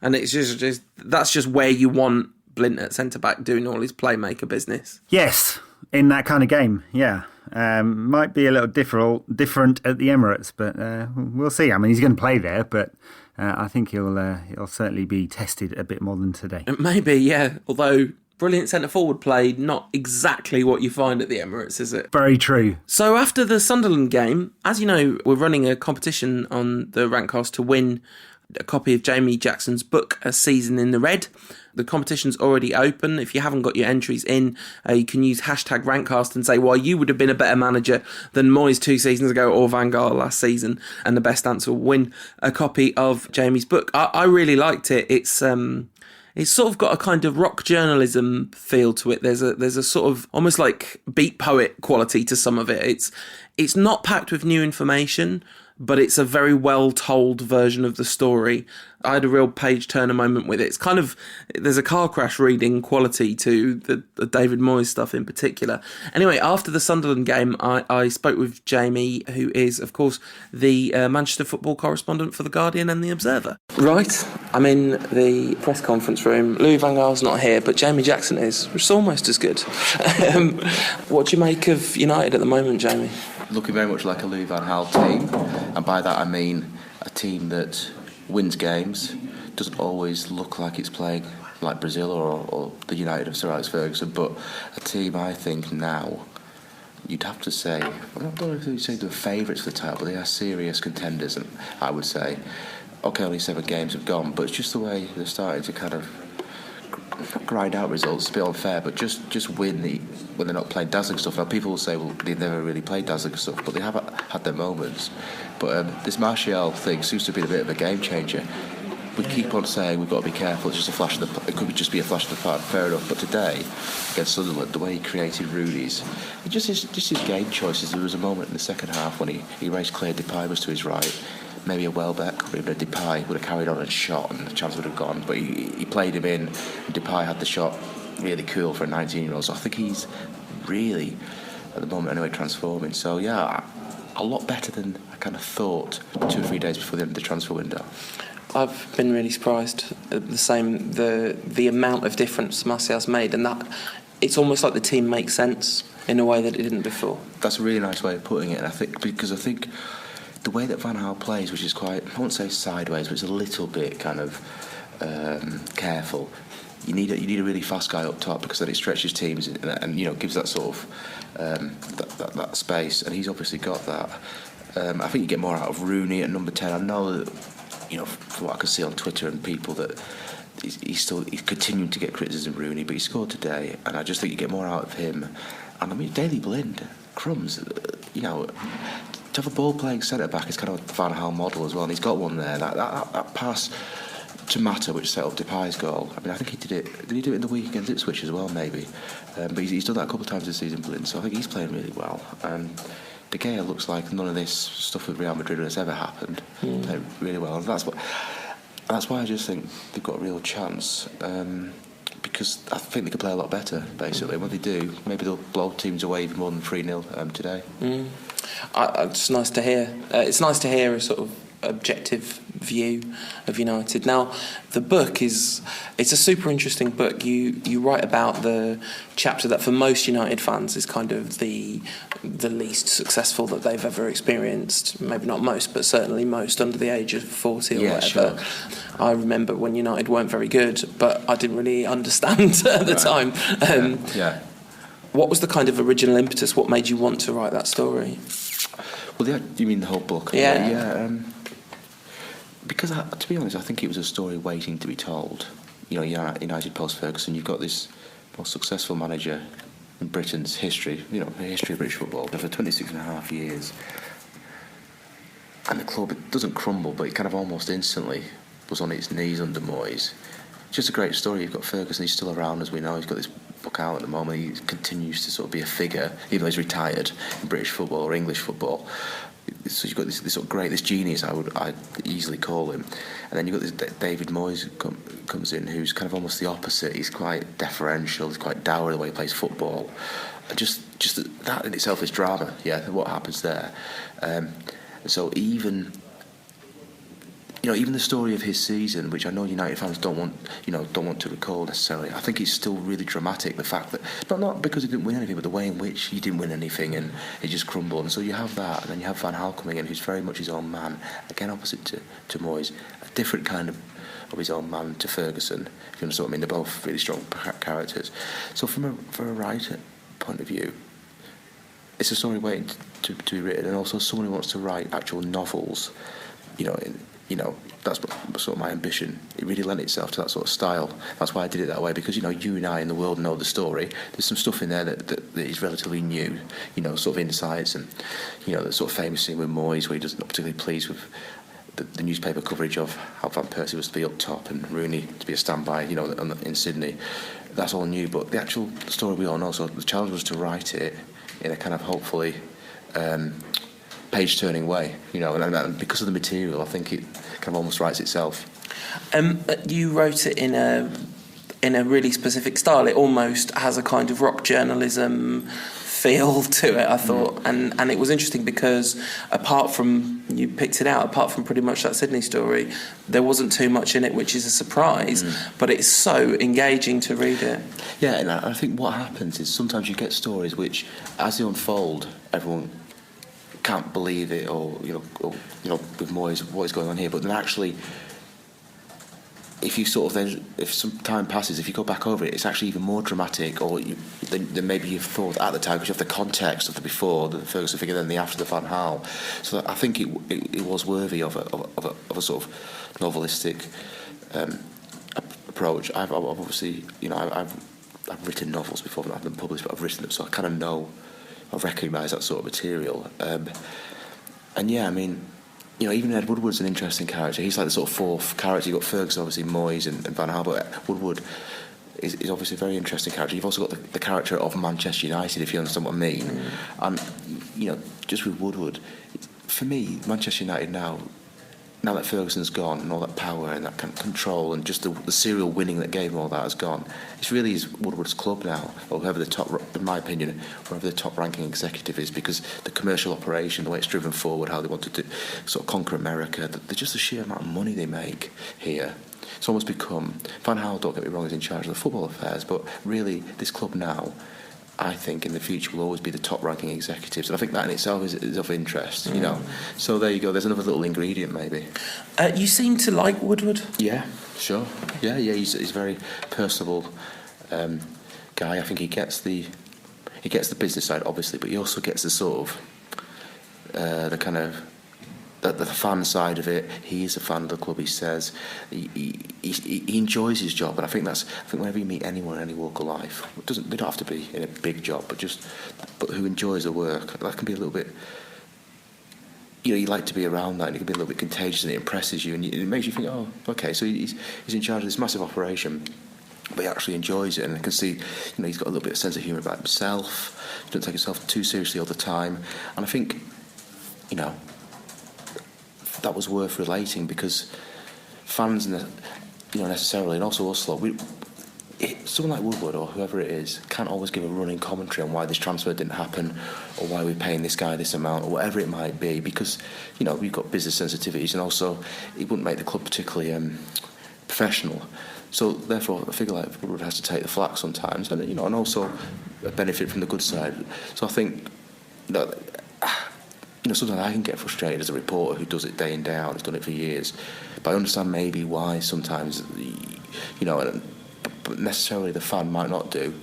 And it's just that's just where you want Blint at centre-back doing all his playmaker business. Yes, in that kind of game, yeah. Might be a little different at the Emirates, but we'll see. I mean, he's going to play there, but I think he'll certainly be tested a bit more than today. Maybe, yeah. Although, brilliant centre-forward play, not exactly what you find at the Emirates, is it? Very true. So after the Sunderland game, as you know, we're running a competition on the Rankcast to win a copy of Jamie Jackson's book, A Season in the Red. The competition's already open. If you haven't got your entries in, you can use #Rankcast and say why you would have been a better manager than Moyes 2 seasons ago or Van Gaal last season, and the best answer will win a copy of Jamie's book. I really liked it. It's sort of got a kind of rock journalism feel to it. There's a sort of almost like beat poet quality to some of it. It's not packed with new information, but it's a very well-told version of the story. I had a real page-turner moment with it. It's kind of, there's a car crash reading quality to the David Moyes stuff in particular. Anyway, after the Sunderland game, I spoke with Jamie, who is, of course, the Manchester football correspondent for The Guardian and The Observer. Right, I'm in the press conference room. Louis van Gaal's not here, but Jamie Jackson is, which is almost as good. What do you make of United at the moment, Jamie? Looking very much like a Louis van Gaal team, and by that I mean a team that wins games, doesn't always look like it's playing like Brazil or the United of Sir Alex Ferguson, but a team I think now you'd have to say, I don't know if you'd say they're favourites for the title, but they are serious contenders, and I would say, okay, only 7 games have gone, but it's just the way they're starting to kind of grind out results. It's a bit unfair, but just win when they're not playing dazzling stuff. Now people will say, well, they've never really played dazzling stuff, but they have had their moments. But this Martial thing seems to be a bit of a game changer. We keep on saying we've got to be careful. It's just a flash of the. It could just be a flash of the pan. Fair enough. But today against Sunderland, the way he created Rooney's, just his game choices. There was a moment in the second half when he raised Claire Depay was to his right. Maybe a Welbeck or even a Depay would have carried on and shot, and the chance would have gone. But he played him in, and Depay had the shot. Really cool for a 19-year-old. So I think he's really, at the moment anyway, transforming. So yeah, a lot better than I kind of thought 2 or 3 days before the end of the transfer window. I've been really surprised at the amount of difference Martial's made, and that it's almost like the team makes sense in a way that it didn't before. That's a really nice way of putting it, and I think the way that Van Gaal plays, which is quite, I won't say sideways, but it's a little bit kind of careful. You need a really fast guy up top, because then it stretches teams and gives that sort of that space, and he's obviously got that. I think you get more out of Rooney at number 10. I know that, from what I can see on Twitter and people, that he's continuing to get criticism of Rooney, but he scored today, and I just think you get more out of him. And I mean, Daley Blind, crumbs, to have a ball-playing centre-back is kind of the Van Gaal model as well, and he's got one there. That pass to Mata, which set up Depay's goal, I mean, I think he did it. Did he do it in the week against Ipswich as well, maybe? But he's done that a couple of times this season, Blind, so I think he's playing really well. De Gea looks like none of this stuff with Real Madrid has ever happened. Playing really well, and that's why I just think they've got a real chance. Because I think they could play a lot better, basically. When they do, maybe they'll blow teams away even more than 3-0 today. It's nice to hear. It's nice to hear a sort of objective view of United. Now, the book it's a super interesting book. You write about the chapter that for most United fans is kind of the least successful that they've ever experienced. Maybe not most, but certainly most under the age of 40 or whatever. Sure. I remember when United weren't very good, but I didn't really understand at the time. What was the kind of original impetus? What made you want to write that story? Well, you mean the whole book? Yeah. Because, to be honest, I think it was a story waiting to be told. United post-Ferguson, you've got this most successful manager in Britain's history, the history of British football, for 26 and a half years. And the club, it doesn't crumble, but it kind of almost instantly was on its knees under Moyes. It's just a great story. You've got Ferguson, he's still around, as we know. He's got this book out at the moment. He continues to sort of be a figure, even though he's retired in British football or English football. So you've got this sort of this genius, I'd easily call him. And then you've got this David Moyes comes in, who's kind of almost the opposite. He's quite deferential, he's quite dour the way he plays football. And just that in itself is drama, what happens there. So even the story of his season, which I know United fans don't want to recall necessarily, I think it's still really dramatic. The fact that not because he didn't win anything, but the way in which he didn't win anything and it just crumbled. And so you have that, and then you have Van Gaal coming in, who's very much his own man, again opposite to Moyes, a different kind of his own man to Ferguson. If you understand what I mean, they're both really strong characters. So for a writer point of view, it's a story waiting to be written, and also someone who wants to write actual novels. That's sort of my ambition. It really lent itself to that sort of style. That's why I did it that way, because you and I in the world know the story. There's some stuff in there that is relatively new, sort of insights, and the sort of famous scene with Moyes where he doesn't particularly pleased with the newspaper coverage of how Van Persie was to be up top and Rooney to be a standby, in Sydney. That's all new, but the actual story we all know. So the challenge was to write it in a kind of hopefully page-turning way, and because of the material, I think it kind of almost writes itself. You wrote it in a really specific style. It almost has a kind of rock journalism feel to it, I thought, and it was interesting because apart from pretty much that Sydney story, there wasn't too much in it, which is a surprise, but it's so engaging to read it. Yeah, and I think what happens is sometimes you get stories which, as they unfold, everyone can't believe it, or with Moyes, what is going on here, but then actually, if some time passes, if you go back over it, it's actually even more dramatic, than maybe you've thought at the time, because you have the context of the before, the Ferguson figure, then the after, the Van Gaal. So I think it was worthy of a sort of novelistic approach. I've obviously, I've written novels before, but I haven't published, but I've written them, so I kind of know, I recognise that sort of material. And yeah, I mean, even Ed Woodward's an interesting character. He's like the sort of fourth character. You've got Ferguson, obviously, Moyes and Van Gaal, but Woodward is obviously a very interesting character. You've also got the character of Manchester United, if you understand what I mean. And, just with Woodward, for me, Manchester United now that Ferguson's gone and all that power and that kind of control and just the serial winning that gave him all that has gone, it's really Woodward's club now, or whoever the top, in my opinion, whoever the top ranking executive is, because the commercial operation, the way it's driven forward, how they want to sort of conquer America, just the sheer amount of money they make here. It's almost become, Van Gaal, don't get me wrong, is in charge of the football affairs, but really this club now, I think in the future will always be the top ranking executives, and I think that in itself is of interest, So there you go, there's another little ingredient maybe. You seem to like Woodward. Yeah, sure. Yeah, he's a very personable guy. I think he gets the business side, obviously, but he also gets the sort of the kind of the fan side of it. He is a fan of the club. He says he enjoys his job, and I think whenever you meet anyone in any walk of life, they don't have to be in a big job, but who enjoys the work, that can be a little bit. You like to be around that, and it can be a little bit contagious, and it impresses you, and it makes you think, oh, okay, so he's in charge of this massive operation, but he actually enjoys it, and I can see, he's got a little bit of sense of humour about himself. He doesn't take himself too seriously all the time, and I think, that was worth relating, because fans, necessarily, and also us lot, someone like Woodward or whoever it is can't always give a running commentary on why this transfer didn't happen, or why we're paying this guy this amount, or whatever it might be, because we've got business sensitivities, and also it wouldn't make the club particularly professional. So therefore, a figure like Woodward has to take the flak sometimes, and and also benefit from the good side. So I think sometimes I can get frustrated as a reporter who does it day in day out, has done it for years. But I understand maybe why sometimes, but necessarily the fan might not do.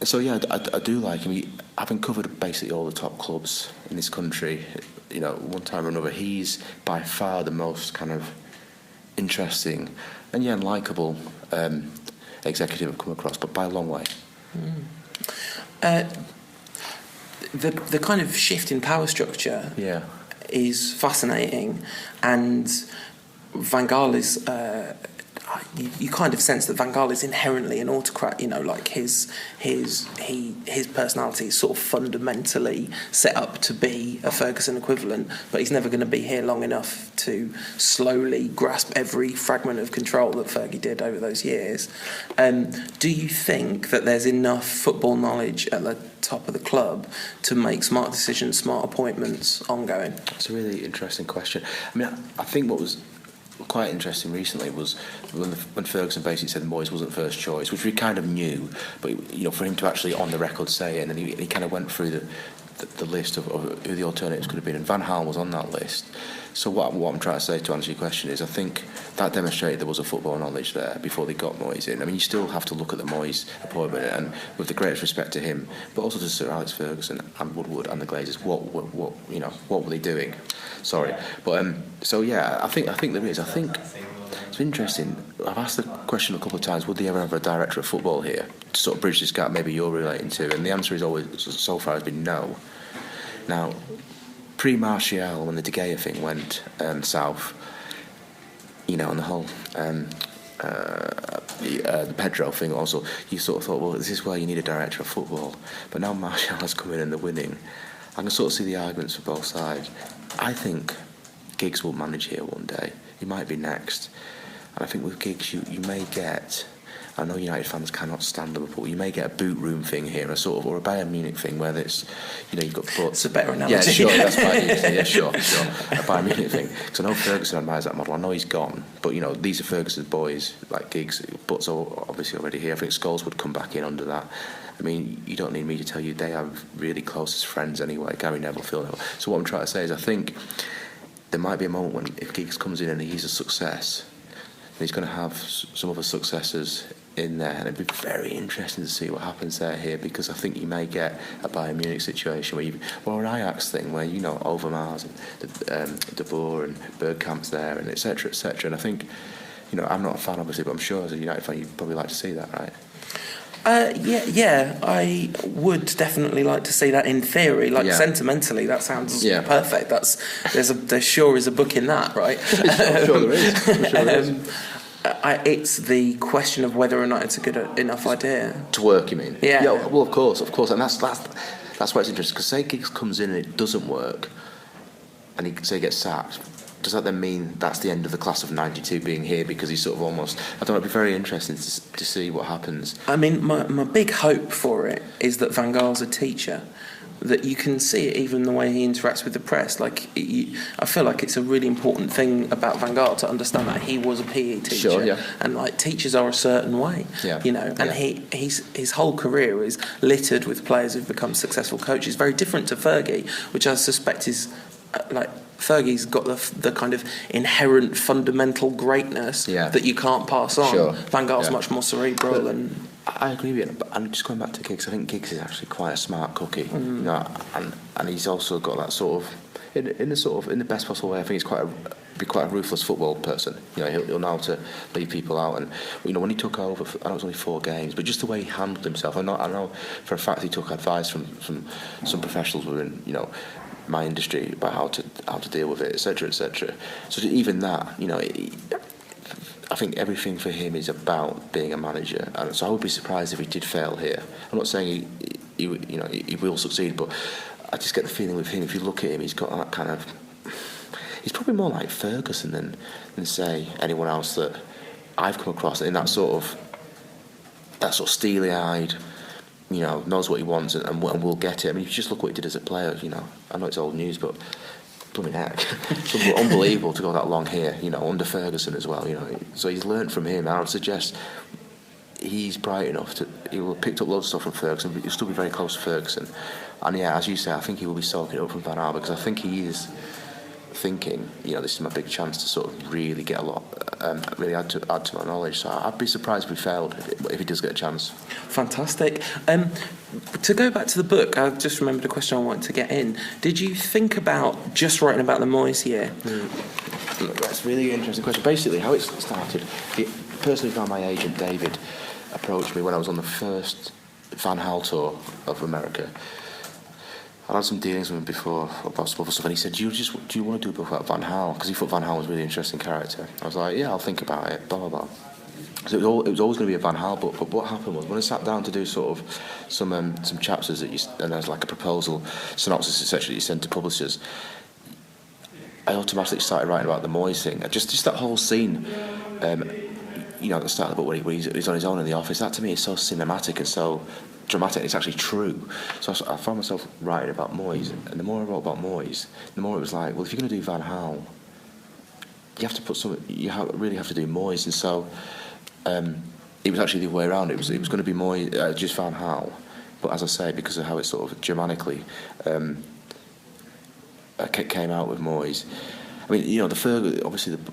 So yeah, I do like him. Having covered basically all the top clubs in this country, one time or another, he's by far the most kind of interesting and likeable executive I've come across, but by a long way. The kind of shift in power structure is fascinating, and Van Gaal is you kind of sense that Van Gaal is inherently an autocrat. Like his personality is sort of fundamentally set up to be a Ferguson equivalent, but he's never going to be here long enough to slowly grasp every fragment of control that Fergie did over those years. Do you think that there's enough football knowledge at the top of the club to make smart decisions, smart appointments ongoing? It's a really interesting question. I mean, I think what was quite interesting recently was when Ferguson basically said Moyes wasn't first choice, which we kind of knew, but for him to actually on the record say it, and then he kind of went through the list of who the alternatives could have been, and Van Gaal was on that list. So what I'm trying to say to answer your question is, I think that demonstrated there was a football knowledge there before they got Moyes in. I mean, you still have to look at the Moyes appointment, and with the greatest respect to him, but also to Sir Alex Ferguson and Woodward and the Glazers, what were they doing? Sorry, but so yeah, I think there is. I think it's interesting. I've asked the question a couple of times: would they ever have a director of football here to sort of bridge this gap? Maybe you're relating to, and the answer is always, so far, has been no. Now, pre-Martial, when the De Gea thing went south, and the whole the Pedro thing also, you sort of thought, well, this is where you need a director of football. But now Martial has come in and they're winning. I can sort of see the arguments for both sides. I think Giggs will manage here one day. He might be next. And I think with Giggs, you may get... I know United fans cannot stand Liverpool. You may get a boot room thing here, or a Bayern Munich thing, where it's, you've got butts. It's a better analogy. Yeah, sure, that's fine. Yeah, sure. A Bayern Munich thing. Because I know Ferguson admires that model. I know he's gone, but these are Ferguson's boys, like Giggs. Butts are obviously already here. I think Scholes would come back in under that. I mean, you don't need me to tell you they are really close as friends anyway. Gary Neville, Phil Neville. So what I'm trying to say is, I think there might be a moment when if Giggs comes in and he's a success, he's going to have some other successors in there, and it'd be very interesting to see what happens here, because I think you may get a Bayern Munich situation or an Ajax thing where Overmars and De Boer and Bergkamp's there, and etc. And I think I'm not a fan obviously, but I'm sure as a United fan you'd probably like to see that, right? Yeah, I would definitely like to see that in theory. Sentimentally, that sounds perfect. There sure is a book in that, right? I'm sure there is. It's the question of whether or not it's a good enough idea to work. You mean? Yeah. Well, of course, and that's why it's interesting. Because say Giggs comes in and it doesn't work, and he gets sacked. Does that then mean that's the end of the class of '92 being here, because he's sort of almost... I don't know, it'd be very interesting to see what happens. I mean, my big hope for it is that Van Gaal's a teacher, that you can see it even the way he interacts with the press. I feel like it's a really important thing about Van Gaal to understand that he was a PE teacher. Sure, yeah. And teachers are a certain way, and his whole career is littered with players who've become successful coaches, very different to Fergie, which I suspect is Fergie's got the kind of inherent fundamental greatness that you can't pass on. Sure. Van Gaal's much more cerebral. I agree with you, and just going back to Giggs, I think Giggs is actually quite a smart cookie, and he's also got that sort of in the best possible way. I think he's quite a ruthless football person. He'll know how to leave people out, and when he took over, I know it was only 4 games, but just the way he handled himself. I know for a fact he took advice from some professionals within my industry about how to deal with it, etc. So even that, I think everything for him is about being a manager, and so I would be surprised if he did fail here. I'm not saying he will succeed, but I just get the feeling with him, if you look at him, he's got that kind of... He's probably more like Ferguson than say anyone else that I've come across in that sort of steely-eyed, knows what he wants and will get it. I mean, if you just look what he did as a player, I know it's old news, but blooming heck, it's unbelievable to go that long here, under Ferguson as well, So he's learnt from him, and I would suggest he's bright enough he will have picked up loads of stuff from Ferguson, but he'll still be very close to Ferguson. And as you say, I think he will be soaking it up from Van Gaal, because I think he is thinking, this is my big chance to sort of really get a lot, really add to my knowledge. So I'd be surprised if we failed if he does get a chance. Fantastic. To go back to the book, I've just remembered a question I wanted to get in. Did you think about just writing about the Moyes year? That's a really interesting question. Basically, how it started, the person who's now my agent, David, approached me when I was on the first Van Gaal tour of America. I had some dealings with him before about some other stuff, and he said, do you want to do a book about Van Gaal? Because he thought Van Gaal was a really interesting character. I was like, yeah, I'll think about it, blah, blah, blah. So it was always going to be a Van Gaal book, but what happened was, when I sat down to do sort of some chapters and there's like a proposal, synopsis, etc., that you send to publishers, I automatically started writing about the Moyes thing. Just that whole scene, at the start of the book when he's on his own in the office, that to me is so cinematic and so dramatic. It's actually true. So I found myself writing about Moyes, and the more I wrote about Moyes, the more it was like, well, if you're going to do Van Gaal, you have to put really have to do Moyes. And so it was actually the other way around. It was going to be Moyes, just Van Gaal, but as I say, because of how it sort of Germanically came out with Moyes. I mean, obviously the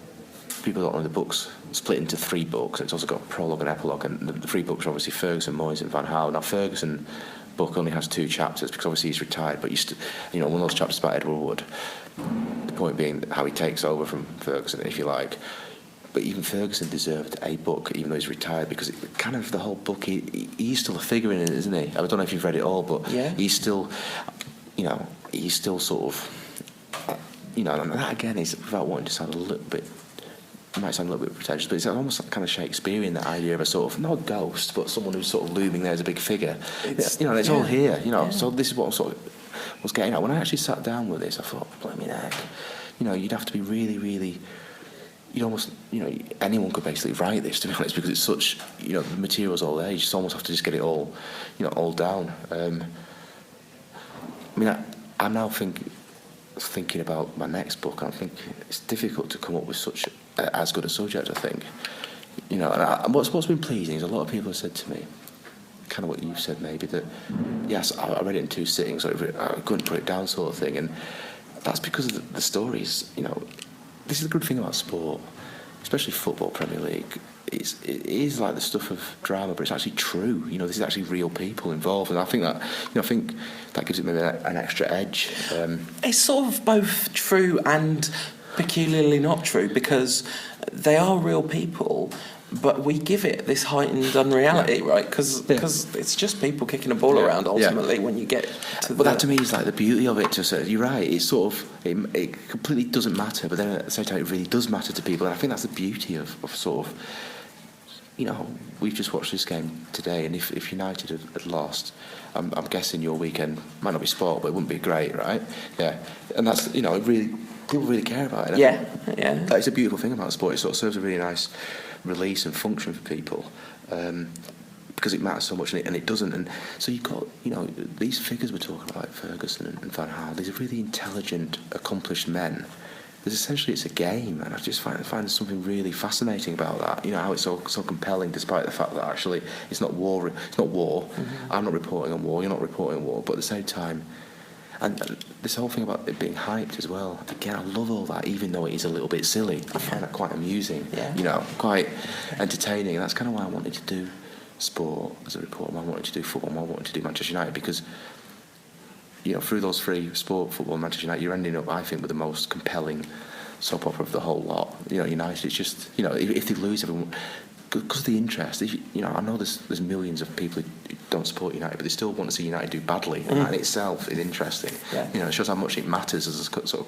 people that own the books split into 3 books. It's also got a prologue and epilogue, and the 3 books are obviously Ferguson, Moyes, and Van Gaal. Now, Ferguson book only has 2 chapters because obviously he's retired, but one of those chapters about Edward Wood. The point being how he takes over from Ferguson, if you like. But even Ferguson deserved a book, even though he's retired, because kind of the whole book, he's still a figure in it, isn't he? I don't know if you've read it all, but he's still sort of, and that again is, without wanting to sound a little bit, it might sound a little bit pretentious, but it's almost like kind of Shakespearean, that idea of a sort of, not a ghost, but someone who's sort of looming there as a big figure. It's all here, So this is what I'm sort of was getting at. When I actually sat down with this, I thought, blimey heck, you'd have to be really, really. You'd almost, anyone could basically write this, to be honest, because it's such, the material's all there. You just almost have to just get it all, all down. I'm now thinking about my next book, and I think it's difficult to come up with such as good a subject, I think. And what's been pleasing is a lot of people have said to me, kind of what you've said maybe, that, yes, I read it in 2 sittings, so I couldn't put it down sort of thing, and that's because of the stories, This is the good thing about sport, especially football, Premier League. It is like the stuff of drama, but it's actually true. This is actually real people involved, and I think that gives it maybe an extra edge. It's sort of both true and peculiarly not true, because they are real people, but we give it this heightened unreality, right? Because it's just people kicking a ball around ultimately when you get to that to me is like the beauty of it. You're right, it's sort of, it completely doesn't matter, but then at the same time it really does matter to people, and I think that's the beauty of sort of, we've just watched this game today, and if United had lost, I'm guessing your weekend might not be sport, but it wouldn't be great, right? Yeah, and that's, it really, people really care about it. Yeah. It's a beautiful thing about sport. It sort of serves a really nice release and function for people, because it matters so much, and it doesn't. And so you've got, these figures we're talking about, like Ferguson and Van Gaal, these are really intelligent, accomplished men. It's a game, and I just find something really fascinating about that. How it's so compelling, despite the fact that actually it's not war. It's not war. Mm-hmm. I'm not reporting on war. You're not reporting on war. But at the same time, and this whole thing about it being hyped as well. Again, I love all that, even though it is a little bit silly. I find that quite amusing. Yeah. Quite entertaining. And that's kind of why I wanted to do sport as a reporter. Why I wanted to do football. Why I wanted to do Manchester United, because through those 3, sport, football, Manchester United, you're ending up, I think, with the most compelling soap opera of the whole lot. United, it's just, if they lose, everyone, because of the interest. I know there's millions of people who don't support United, but they still want to see United do badly, and that in itself is interesting. Yeah. It shows how much it matters as a sort of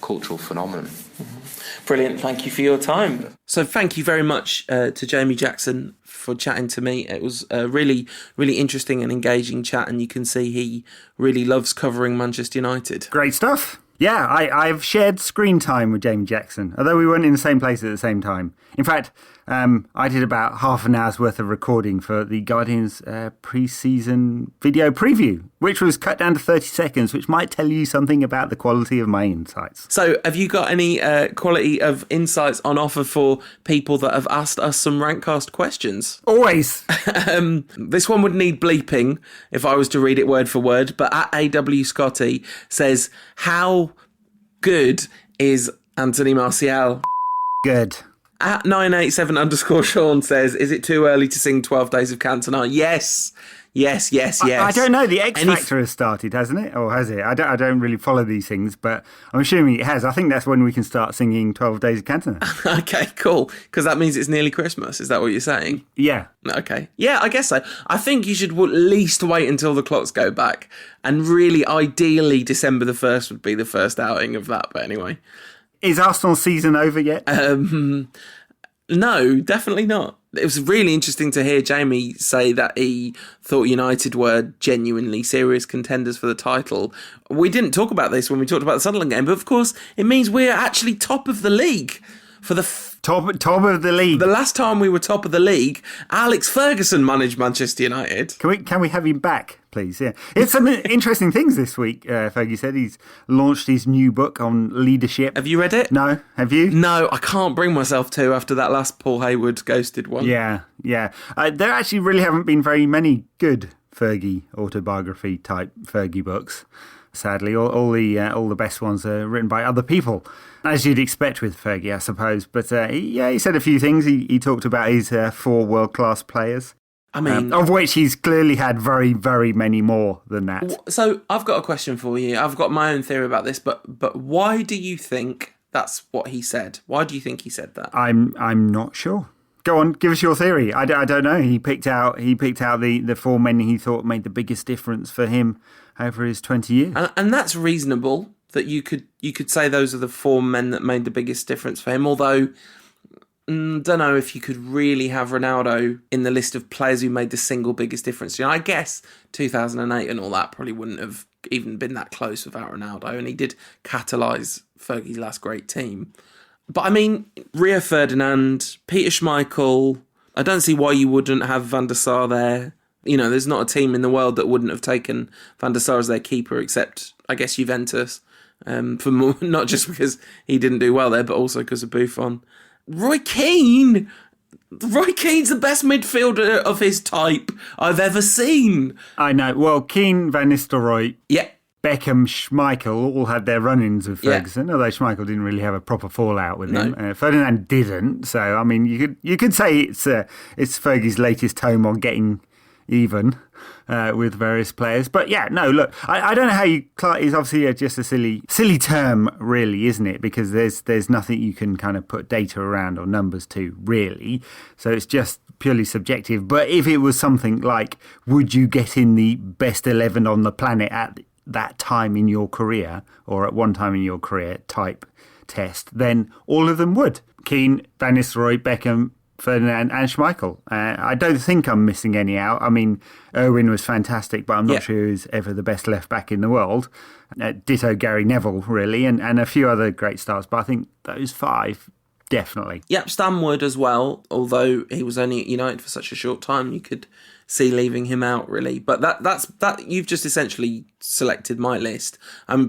cultural phenomenon. Mm-hmm. Brilliant, thank you for your time. So thank you very much to Jamie Jackson for chatting to me. It was a really, really interesting and engaging chat, and you can see he really loves covering Manchester United. Great stuff. Yeah, I've shared screen time with Jamie Jackson, although we weren't in the same place at the same time. In fact, I did about half an hour's worth of recording for the Guardian's pre-season video preview, which was cut down to 30 seconds, which might tell you something about the quality of my insights. So have you got any quality of insights on offer for people that have asked us some Rantcast questions? Always. This one would need bleeping if I was to read it word for word, but at AW Scotty says, how good is Antony Martial? Good. At 987_Sean says, is it too early to sing 12 Days of Cantonar? Yes. I don't know. The X Factor has started, hasn't it? Or has it? I don't really follow these things, but I'm assuming it has. I think that's when we can start singing 12 Days of Cantonar. Okay, cool. Because that means it's nearly Christmas. Is that what you're saying? Yeah. Okay. Yeah, I guess so. I think you should at least wait until the clocks go back. And really, ideally, December the 1st would be the first outing of that. But anyway. Is Arsenal's season over yet? No, definitely not. It was really interesting to hear Jamie say that he thought United were genuinely serious contenders for the title. We didn't talk about this when we talked about the Sunderland game, but of course it means we're actually top of the league for the top of the league. The last time we were top of the league, Alex Ferguson managed Manchester United. Can we have him back, please? Yeah, it's some interesting things this week. Fergie said he's launched his new book on leadership. Have you read it? No, have you? No, I can't bring myself to after that last Paul Hayward ghosted one. Yeah. There actually really haven't been very many good Fergie autobiography type Fergie books. Sadly, all the best ones are written by other people, as you'd expect with Fergie, I suppose. But he said a few things. He talked about his 4 world-class players. I mean, of which he's clearly had very, very many more than that. So I've got a question for you. I've got my own theory about this, but why do you think that's what he said? Why do you think he said that? I'm not sure. Go on, give us your theory. I don't know. He picked out the 4 men he thought made the biggest difference for him over his 20 years. And that's reasonable that you could say those are the 4 men that made the biggest difference for him, although don't know if you could really have Ronaldo in the list of players who made the single biggest difference. I guess 2008 and all that probably wouldn't have even been that close without Ronaldo, and he did catalyse Fergie's last great team. But I mean, Rio Ferdinand, Peter Schmeichel, I don't see why you wouldn't have Van der Sar there. You know, there's not a team in the world that wouldn't have taken Van der Sar as their keeper, except, I guess, Juventus. For more, not just because he didn't do well there, but also because of Buffon. Roy Keane! Roy Keane's the best midfielder of his type I've ever seen. I know. Well, Keane, Van Nistelrooy, Yeah. Beckham, Schmeichel all had their run-ins with Ferguson, although Schmeichel didn't really have a proper fallout with him. Ferdinand didn't. So, I mean, you could say it's Fergie's latest tome on getting even with various players. But yeah, no, look, I don't know how you... It's obviously just a silly term, really, isn't it? Because there's nothing you can kind of put data around or numbers to, really. So it's just purely subjective. But if it was something like, would you get in the best 11 on the planet at that time in your career, or at one time in your career type test, then all of them would. Keane, Van Nistelrooy, Beckham, Ferdinand and Schmeichel. I don't think I'm missing any out. I mean, Irwin was fantastic, but I'm not sure he was ever the best left-back in the world. Ditto Gary Neville, really, and a few other great starts, but I think those 5, definitely. Yep, Stanwood as well, although he was only at United for such a short time, you could see leaving him out, really. But that you've just essentially selected my list.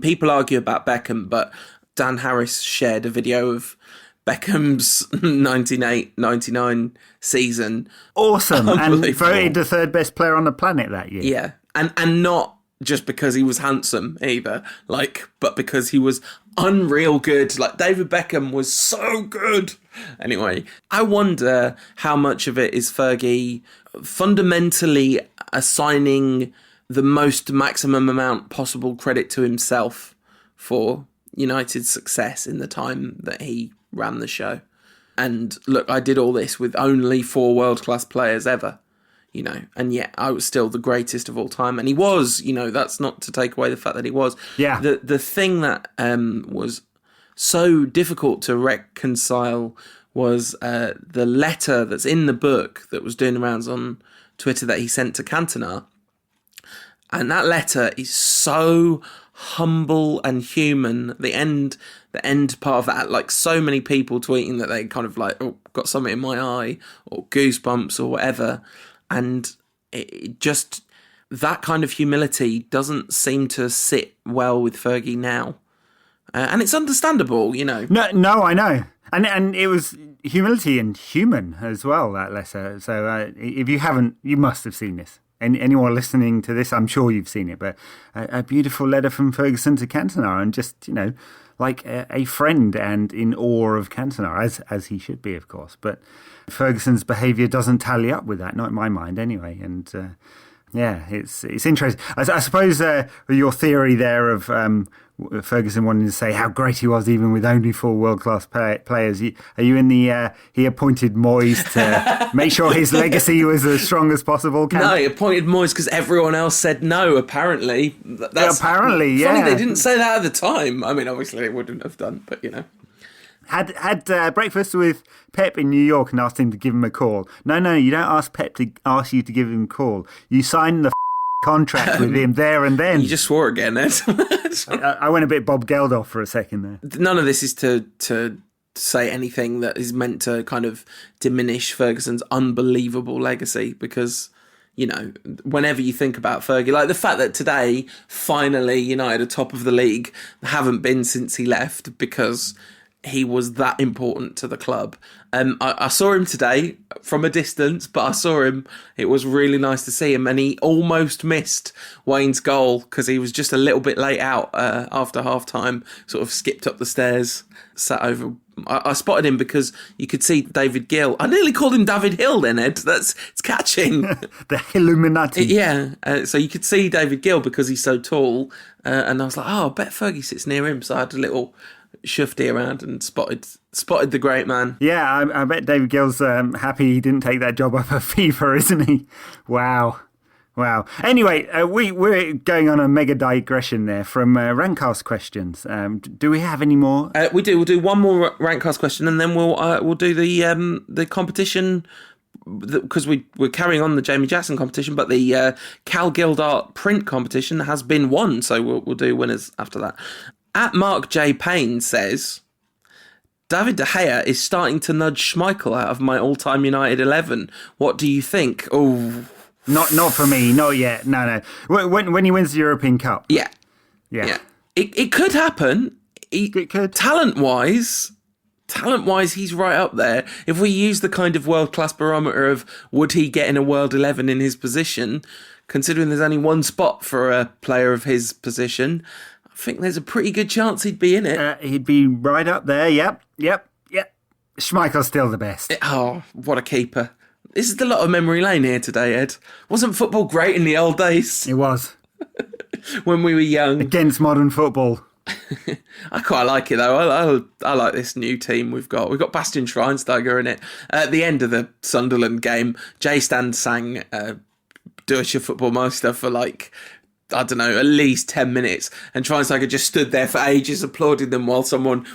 People argue about Beckham, but Dan Harris shared a video of Beckham's 98-99 season. Awesome. And voted the 3rd best player on the planet that year. Yeah. And not just because he was handsome either, but because he was unreal good. Like, David Beckham was so good. Anyway, I wonder how much of it is Fergie fundamentally assigning the most maximum amount possible credit to himself for United's success in the time that he ran the show. And look, I did all this with only 4 world-class players ever, and yet I was still the greatest of all time. And he was, that's not to take away the fact that he was. Yeah. The thing that was so difficult to reconcile was the letter that's in the book that was doing the rounds on Twitter that he sent to Cantona. And that letter is so humble and human. The end part of that, like, so many people tweeting that they kind of got something in my eye or goosebumps or whatever. And it just, that kind of humility doesn't seem to sit well with Fergie now. And it's understandable, No, I know. And it was humility and human as well, that letter. So if you haven't, you must have seen this. And anyone listening to this, I'm sure you've seen it, but a beautiful letter from Ferguson to Cantona, and just, like a friend and in awe of Cantona, as he should be, of course. But Ferguson's behaviour doesn't tally up with that, not in my mind anyway. And it's interesting. I suppose your theory there of Ferguson wanting to say how great he was even with only 4 world-class players. Are you in the he appointed Moyes to make sure his legacy was as strong as possible? No, he appointed Moyes because everyone else said no, apparently. That's apparently, funny they didn't say that at the time. I mean, obviously they wouldn't have done, but Had breakfast with Pep in New York and asked him to give him a call. No, you don't ask Pep to ask you to give him a call. You sign the contract with him there and then. You just swore again, Ed. I went a bit Bob Geldof for a second there. None of this is to say anything that is meant to kind of diminish Ferguson's unbelievable legacy, because, whenever you think about Fergie, like the fact that today, finally, United are top of the league, haven't been since he left, because he was that important to the club. I saw him today from a distance, but I saw him. It was really nice to see him, and he almost missed Wayne's goal because he was just a little bit late out after half-time, sort of skipped up the stairs, sat over. I spotted him because you could see David Gill. I nearly called him David Hill then, Ed. It's catching. The Illuminati. Yeah, so you could see David Gill because he's so tall, and I was like, I bet Fergie sits near him, so I had a little shufty around and spotted the great man. Yeah, I bet David Gill's happy he didn't take that job up at FIFA, isn't he? Wow. Anyway, we're going on a mega digression there from Rankcast questions. Do we have any more? We do. We'll do one more Rankcast question, and then we'll do the competition because we're carrying on the Jamie Jackson competition, but the Cal Guildart print competition has been won, so we'll do winners after that. At Mark J. Payne says, David De Gea is starting to nudge Schmeichel out of my all-time United 11. What do you think? Oh, not for me, not yet. No. When he wins the European Cup. Yeah. It could happen. It could. Talent-wise, he's right up there. If we use the kind of world-class barometer of would he get in a World 11 in his position, considering there's only one spot for a player of his position, I think there's a pretty good chance he'd be in it. He'd be right up there. Yep. Schmeichel's still the best. Oh, what a keeper. This is a lot of memory lane here today, Ed. Wasn't football great in the old days? It was. When we were young. Against modern football. I quite like it though. I like this new team we've got. We've got Bastian Schweinsteiger in it. At the end of the Sunderland game, J-Stand sang Deutsche Footballmeister for I don't know, at least 10 minutes. And Schweinsteiger just stood there for ages applauding them while someone,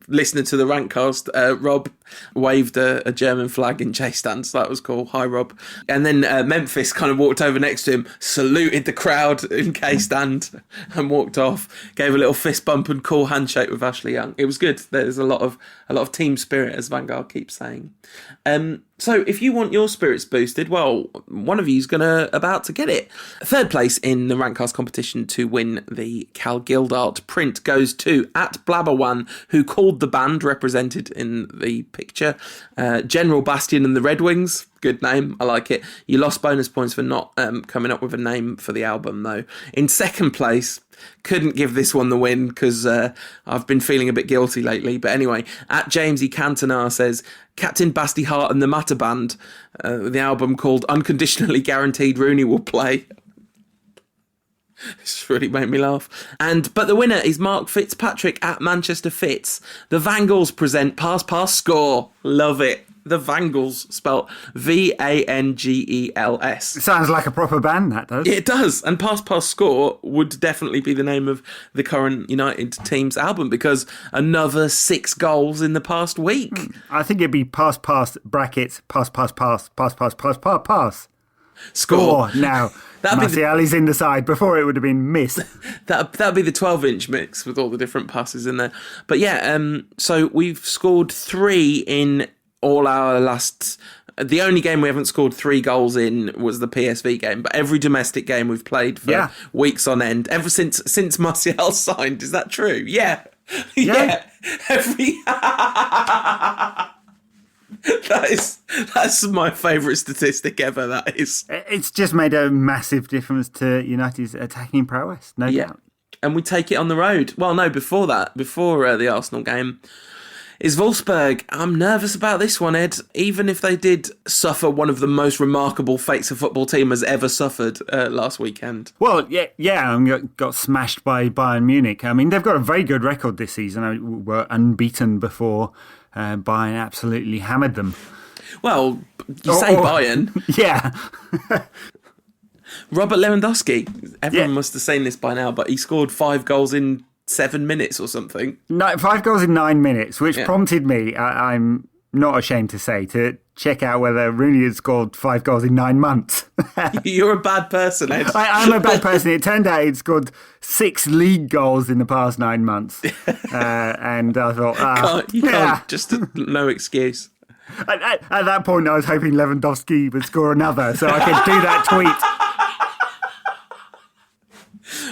listening to the Rantcast, Rob waved a German flag in J-Stand. So that was cool. Hi, Rob. And then Memphis kind of walked over next to him, saluted the crowd in K-Stand and walked off. Gave a little fist bump and cool handshake with Ashley Young. It was good. There's a lot of team spirit, as Van Gaal keeps saying. So if you want your spirits boosted, well, one of you is about to get it. Third place in the Rantcast competition to win the Cal Guildart print goes to @Blabberwan, who called the band represented in the picture. General Bastian and the Red Wings. Good name. I like it. You lost bonus points for not coming up with a name for the album, though. In second place, couldn't give this one the win because I've been feeling a bit guilty lately. But anyway, @Jamesy Cantona says, Captain Basti Hart and the Mata Band, the album called Unconditionally Guaranteed Rooney Will Play. This really made me laugh. But the winner is Mark Fitzpatrick @Manchester Fitz. The Vangels present Pass Pass Score. Love it. The Vangels, spelt Vangels. It sounds like a proper band, that does. It does. And Pass Pass Score would definitely be the name of the current United team's album because another 6 goals in the past week. I think it'd be pass brackets, pass. Score. Now. Martial's in the side. Before it would have been missed. That'd be the 12-inch mix with all the different passes in there. But yeah, so we've scored 3 in all our last... The only game we haven't scored 3 goals in was the PSV game, but every domestic game we've played for weeks on end, ever since Martial signed. Is that true? Yeah. Every... That's my favourite statistic ever, that is. It's just made a massive difference to United's attacking prowess, no doubt. And we take it on the road. Well, no, before the Arsenal game, is Wolfsburg. I'm nervous about this one, Ed. Even if they did suffer one of the most remarkable fates a football team has ever suffered last weekend. Well, got smashed by Bayern Munich. I mean, they've got a very good record this season. Were unbeaten before Bayern absolutely hammered them. Well, you say Bayern. Yeah. Robert Lewandowski. Everyone must have seen this by now, but he scored 5 goals in 7 minutes or something. 5 goals in 9 minutes, which prompted me, I'm not ashamed to say, to check out whether Rooney had scored 5 goals in 9 months. You're a bad person, Ed. I'm a bad person. It turned out he'd scored 6 league goals in the past 9 months. And I thought... you can't, just no excuse. At that point, I was hoping Lewandowski would score another, so I could do that tweet.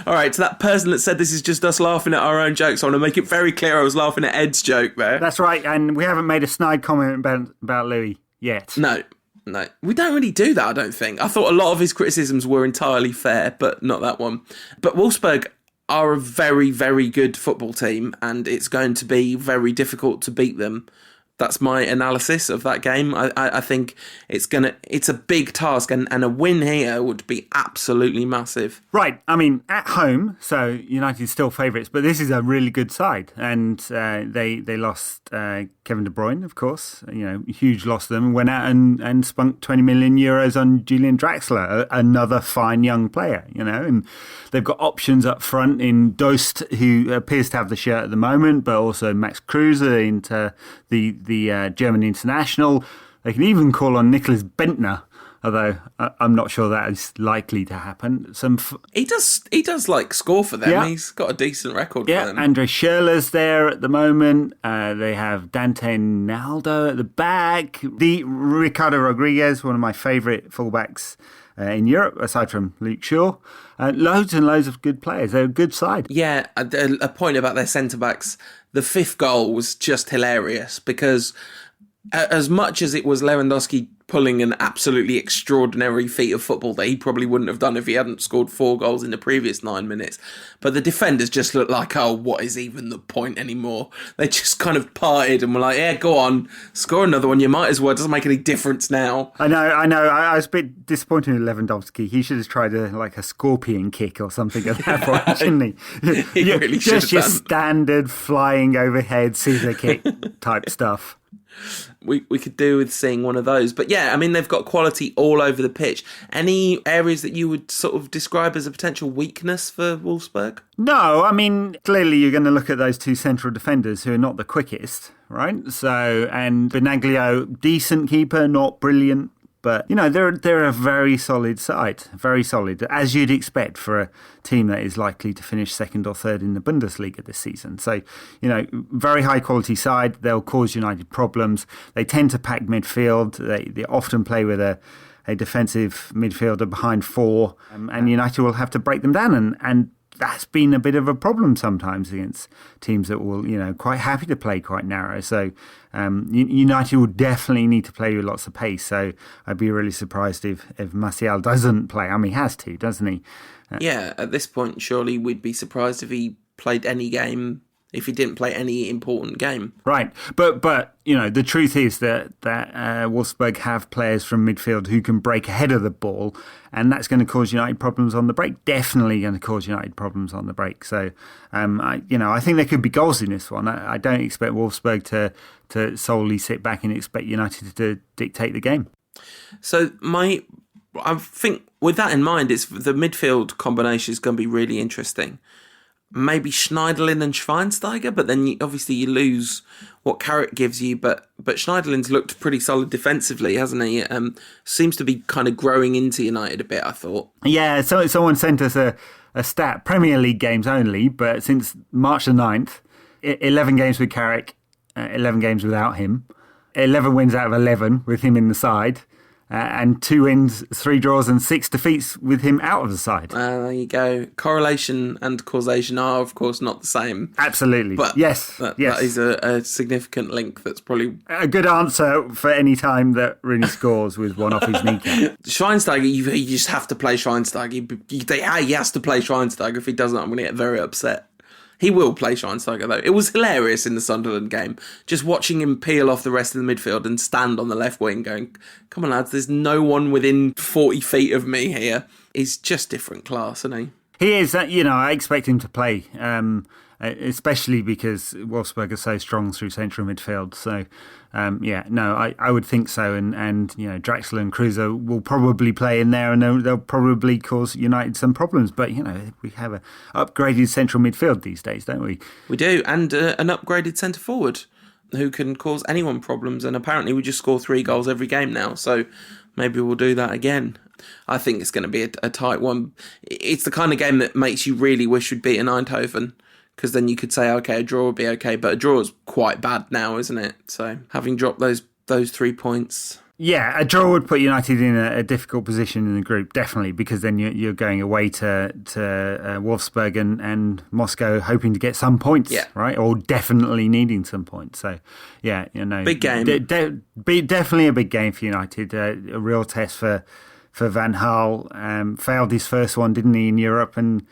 All right, to that person that said this is just us laughing at our own jokes, I want to make it very clear I was laughing at Ed's joke there. That's right, and we haven't made a snide comment about Louis yet. No. We don't really do that, I don't think. I thought a lot of his criticisms were entirely fair, but not that one. But Wolfsburg are a very, very good football team, and it's going to be very difficult to beat them. That's my analysis of that game. I think it's a big task, and a win here would be absolutely massive. Right. I mean, at home, so United's still favourites, but this is a really good side, and they lost Kevin De Bruyne, of course. Huge loss to them. Went out and spunk 20 million euros on Julian Draxler, another fine young player. And they've got options up front in Dost, who appears to have the shirt at the moment, but also Max Kruse into the German international. They can even call on Nicholas Bentner, although I'm not sure that is likely to happen. He does like score for them. Yeah. He's got a decent record for them. Andre Schürrle's there at the moment. They have Dante Naldo at the back. Ricardo Rodriguez, one of my favourite fullbacks in Europe, aside from Luke Shaw. Loads and loads of good players. They're a good side. Yeah, a point about their centre-backs. The 5th goal was just hilarious because as much as it was Lewandowski pulling an absolutely extraordinary feat of football that he probably wouldn't have done if he hadn't scored 4 goals in the previous 9 minutes. But the defenders just looked like, oh, what is even the point anymore? They just kind of parted and were like, yeah, go on, score another one. You might as well. It doesn't make any difference now. I know. I was a bit disappointed with Lewandowski. He should have tried a scorpion kick or something at that point, shouldn't he? He really should have just your standard flying overhead scissor kick type stuff. We could do with seeing one of those. But yeah, I mean, they've got quality all over the pitch. Any areas that you would sort of describe as a potential weakness for Wolfsburg? No, I mean, clearly you're going to look at those 2 central defenders who are not the quickest, right? So, and Benaglio, decent keeper, not brilliant. But, they're a very solid side, very solid, as you'd expect for a team that is likely to finish 2nd or 3rd in the Bundesliga this season. So, very high quality side. They'll cause United problems. They tend to pack midfield. They often play with a defensive midfielder behind 4, and United will have to break them down. And that's been a bit of a problem sometimes against teams that will, quite happy to play quite narrow. So United will definitely need to play with lots of pace. So I'd be really surprised if Martial doesn't play. I mean, he has to, doesn't he? Yeah, at this point, surely we'd be surprised if he played any game, if he didn't play any important game. Right. But the truth is that Wolfsburg have players from midfield who can break ahead of the ball, and that's going to cause United problems on the break. Definitely going to cause United problems on the break. So, I think there could be goals in this one. I don't expect Wolfsburg to solely sit back and expect United to dictate the game. So I think with that in mind, it's the midfield combination is going to be really interesting. Maybe Schneiderlin and Schweinsteiger, but then obviously you lose what Carrick gives you. But Schneiderlin's looked pretty solid defensively, hasn't he? Seems to be kind of growing into United a bit, I thought. Yeah, so someone sent us a stat, Premier League games only, but since March the 9th, 11 games with Carrick, 11 games without him, 11 wins out of 11 with him in the side, and 2 wins, 3 draws and 6 defeats with him out of the side. There you go. Correlation and causation are, of course, not the same. Absolutely. But yes. That is a significant link that's probably... a good answer for any time that Rooney scores with one off his kneecap. Schweinsteiger, you just have to play Schweinsteiger. He has to play Schweinsteiger. If he doesn't, I'm going to get very upset. He will play Schweinsteiger, though. It was hilarious in the Sunderland game, just watching him peel off the rest of the midfield and stand on the left wing going, come on, lads, there's no one within 40 feet of me here. He's just different class, isn't he? He is. I expect him to play, especially because Wolfsburg are so strong through central midfield. So, I would think so. And Draxler and Kruse will probably play in there, and they'll probably cause United some problems. But, we have an upgraded central midfield these days, don't we? We do, and an upgraded centre forward who can cause anyone problems. And apparently we just score 3 goals every game now. So maybe we'll do that again. I think it's going to be a tight one. It's the kind of game that makes you really wish you'd beaten Eindhoven, because then you could say, okay, a draw would be okay, but a draw is quite bad now, isn't it? So having dropped those 3 points... Yeah, a draw would put United in a difficult position in the group, definitely, because then you're going away to Wolfsburg and Moscow hoping to get some points, right? Or definitely needing some points. So, big game. Definitely a big game for United, a real test for Van Gaal. Failed his first one, didn't he, in Europe, and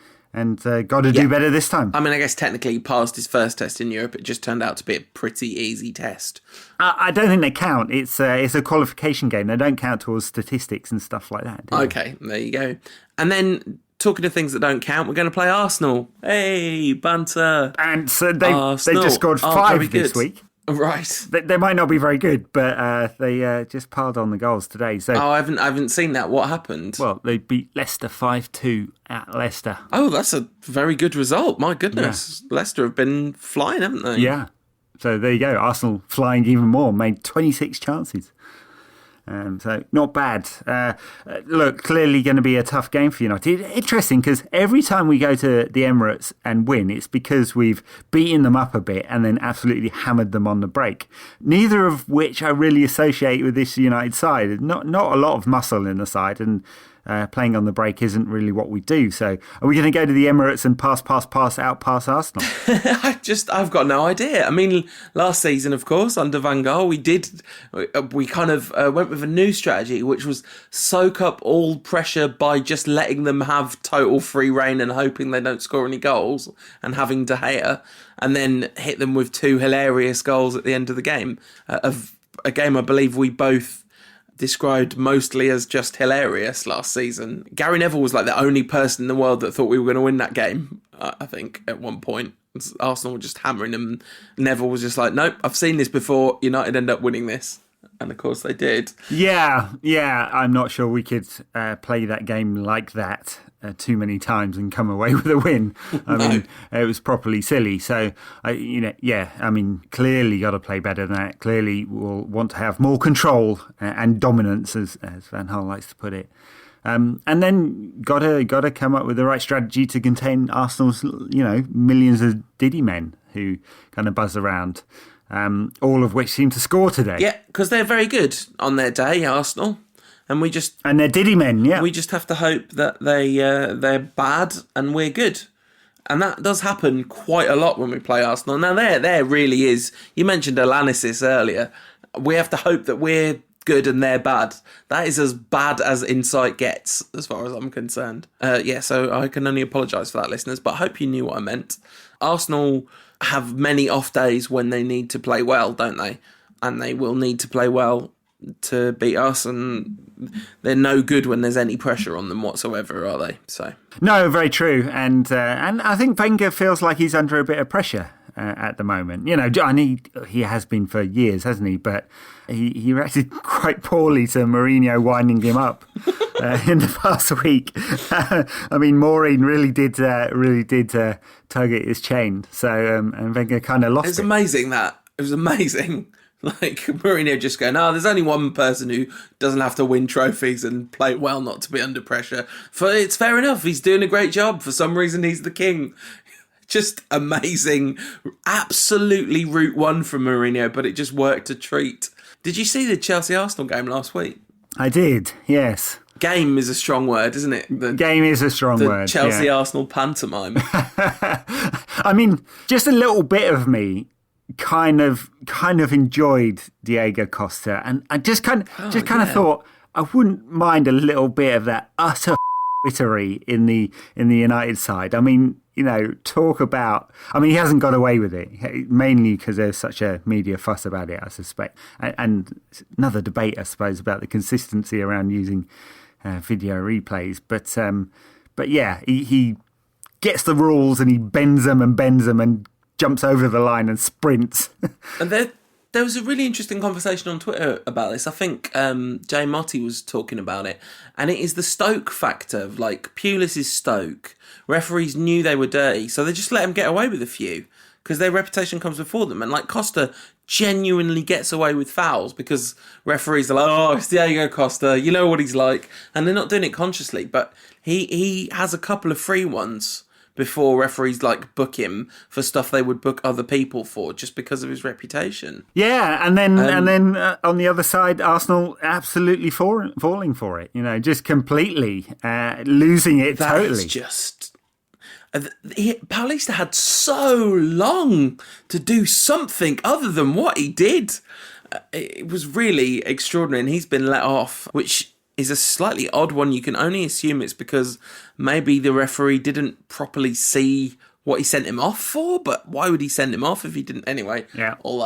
got to do better this time. I mean, I guess technically he passed his first test in Europe. It just turned out to be a pretty easy test. I don't think they count. It's a qualification game. They don't count towards statistics and stuff like that. Okay, there you go. And then, talking of things that don't count, we're going to play Arsenal. Hey, banter. And so they just scored 5 this week. Right. They might not be very good, but they just piled on the goals today. So I haven't seen that. What happened? Well, they beat Leicester 5-2 at Leicester. Oh, that's a very good result. My goodness. Yeah. Leicester have been flying, haven't they? Yeah. So there you go. Arsenal flying even more, made 26 chances. So not bad. Look, clearly going to be a tough game for United. Interesting, because every time we go to the Emirates and win, it's because we've beaten them up a bit and then absolutely hammered them on the break. Neither of which I really associate with this United side. Not a lot of muscle in the side, and playing on the break isn't really what we do. So are we going to go to the Emirates and pass, out past Arsenal? I've got no idea. I mean, last season, of course, under Van Gaal, we kind of went with a new strategy, which was soak up all pressure by just letting them have total free reign and hoping they don't score any goals, and having De Gea, and then hit them with 2 hilarious goals at the end of the game. Of a game I believe we both described mostly as just hilarious last season. Gary Neville was like the only person in the world that thought we were going to win that game, I think, at one point. Arsenal were just hammering them. Neville was just like, nope, I've seen this before. United end up winning this. And of course they did. Yeah. I'm not sure we could play that game like that too many times and come away with a win. I mean, it was properly silly. So, clearly got to play better than that. Clearly we'll want to have more control and dominance, as Van Gaal likes to put it. And then got to come up with the right strategy to contain Arsenal's, millions of Diddy men who kind of buzz around. All of which seem to score today. Yeah, because they're very good on their day, Arsenal. And they're Diddy men, yeah. We just have to hope that they're bad and we're good. And that does happen quite a lot when we play Arsenal. Now, there really is... You mentioned Alanis earlier. We have to hope that we're good and they're bad. That is as bad as insight gets, as far as I'm concerned. So I can only apologise for that, listeners, but I hope you knew what I meant. Arsenal have many off days when they need to play well, don't they? And they will need to play well to beat us, and they're no good when there's any pressure on them whatsoever, are they? So no, very true, and I think Wenger feels like he's under a bit of pressure at the moment. He has been for years, hasn't he? But he reacted quite poorly to Mourinho winding him up in the past week. I mean, Maureen really did tug at his chain. So and Wenger kind of lost it. It was amazing. Like, Mourinho just going, there's only one person who doesn't have to win trophies and play well not to be under pressure. It's fair enough. He's doing a great job. For some reason, he's the king. Just amazing. Absolutely route one from Mourinho, but it just worked a treat. Did you see the Chelsea-Arsenal game last week? I did, yes. Game is a strong word, isn't it? Game is a strong word. The Chelsea-Arsenal pantomime. I mean, just a little bit of me kind of enjoyed Diego Costa, and I just kind of thought I wouldn't mind a little bit of that utter bittery in the United side. I mean, talk about... I mean, he hasn't got away with it, mainly because there's such a media fuss about it, I suspect. And another debate, I suppose, about the consistency around using video replays. But yeah, he gets the rules and he bends them and jumps over the line and sprints. And there was a really interesting conversation on Twitter about this. I think Jay Motti was talking about it. And it is the Stoke factor of, like, Pulis' Stoke. Referees knew they were dirty, so they just let him get away with a few because their reputation comes before them. And, like, Costa genuinely gets away with fouls because referees are like, it's Diego Costa, you know what he's like. And they're not doing it consciously, but he has a couple of free ones before referees book him for stuff they would book other people for just because of his reputation. Yeah, and then on the other side, Arsenal absolutely falling for it. Just completely losing it totally. That's just... Paulista had so long to do something other than what he did. It was really extraordinary, and he's been let off, which is a slightly odd one. You can only assume it's because maybe the referee didn't properly see what he sent him off for, but why would he send him off if he didn't anyway? Yeah. All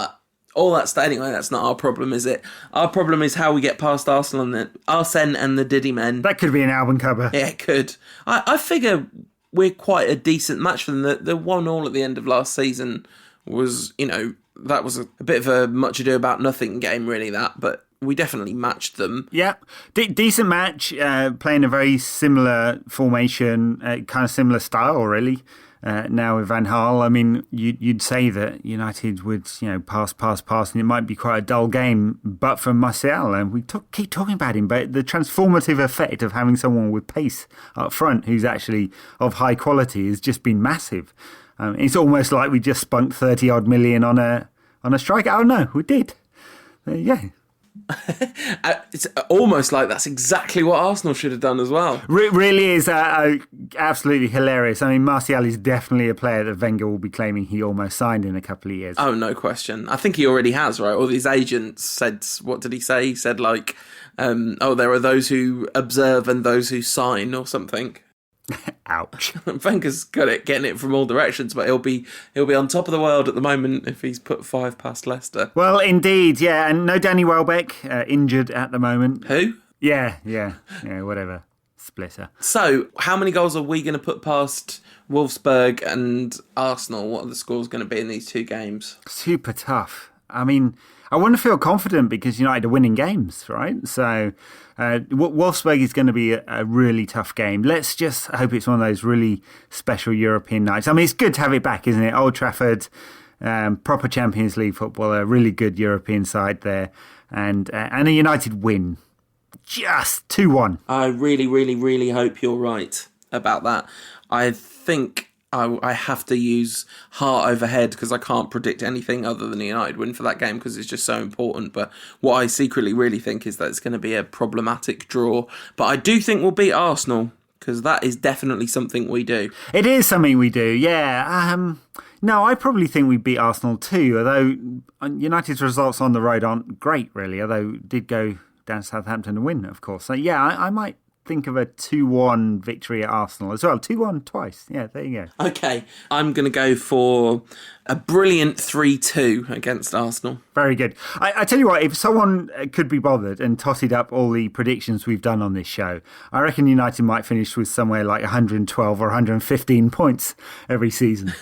that stuff. Anyway, that's not our problem, is it? Our problem is how we get past Arsenal and Arsene and the Diddy men. That could be an album cover. Yeah, it could. I figure we're quite a decent match for them. The 1-1 at the end of last season was, that was a bit of a much ado about nothing game, really, but we definitely matched them. Yeah, decent match, playing a very similar formation, kind of similar style, really. now with Van Gaal. I mean, you'd say that United would, pass, and it might be quite a dull game, but for Martial, and we keep talking about him, but the transformative effect of having someone with pace up front who's actually of high quality has just been massive. It's almost like we just spunked 30-odd million on a striker. Oh no, we did. Yeah. It's almost like that's exactly what Arsenal should have done as well. Really is absolutely hilarious. I mean, Martial is definitely a player that Wenger will be claiming he almost signed in a couple of years. Oh, no question. I think he already has, right? All his agents said, what did he say? He said like, there are those who observe and those who sign or something. Ouch. Wenger's good at getting it from all directions, but he'll be on top of the world at the moment if he's put 5 past Leicester. Well, indeed, yeah, and no Danny Welbeck, injured at the moment. Who? Yeah, whatever. Splitter. So, how many goals are we going to put past Wolfsburg and Arsenal? What are the scores going to be in these 2 games? Super tough. I mean, I want to feel confident because United are winning games, right? So Wolfsburg is going to be a really tough game. Let's just hope it's one of those really special European nights. I mean, it's good to have it back, isn't it? Old Trafford, proper Champions League football, a really good European side there, and a United win. Just 2-1. I really, really, really hope you're right about that. I think I have to use heart over head because I can't predict anything other than a United win for that game because it's just so important. But what I secretly really think is that it's going to be a problematic draw. But I do think we'll beat Arsenal because that is definitely something we do. It is something we do, yeah. No, I probably think we beat Arsenal too, although United's results on the road aren't great, really, although did go down to Southampton and win, of course. So, yeah, I might think of a 2-1 victory at Arsenal as well. 2-1 twice. Yeah, there you go. Okay, I'm going to go for a brilliant 3-2 against Arsenal. Very good. I tell you what, if someone could be bothered and totted up all the predictions we've done on this show, I reckon United might finish with somewhere like 112 or 115 points every season.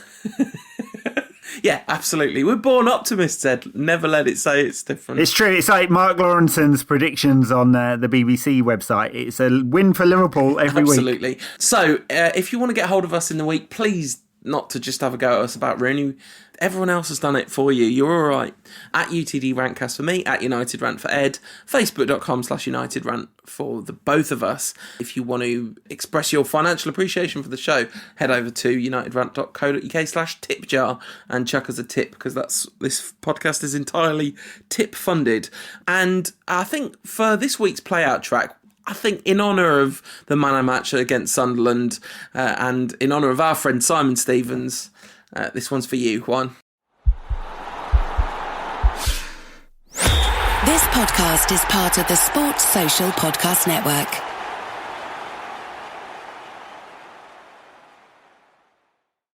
Yeah, absolutely. We're born optimists, Ed. Never let it say it's different. It's true. It's like Mark Lawrenson's predictions on the BBC website. It's a win for Liverpool every week. Absolutely. So, if you want to get hold of us in the week, please not to just have a go at us about Rooney. Everyone else has done it for you. You're all right. At UTD Rantcast for me, at United Rant for Ed, facebook.com/United Rant for the both of us. If you want to express your financial appreciation for the show, head over to unitedrant.co.uk/tipjar and chuck us a tip because this podcast is entirely tip funded. And I think for this week's playout track, I think in honour of the Man match against Sunderland and in honour of our friend Simon Stevens, this one's for you, Juan. This podcast is part of the Sports Social Podcast Network.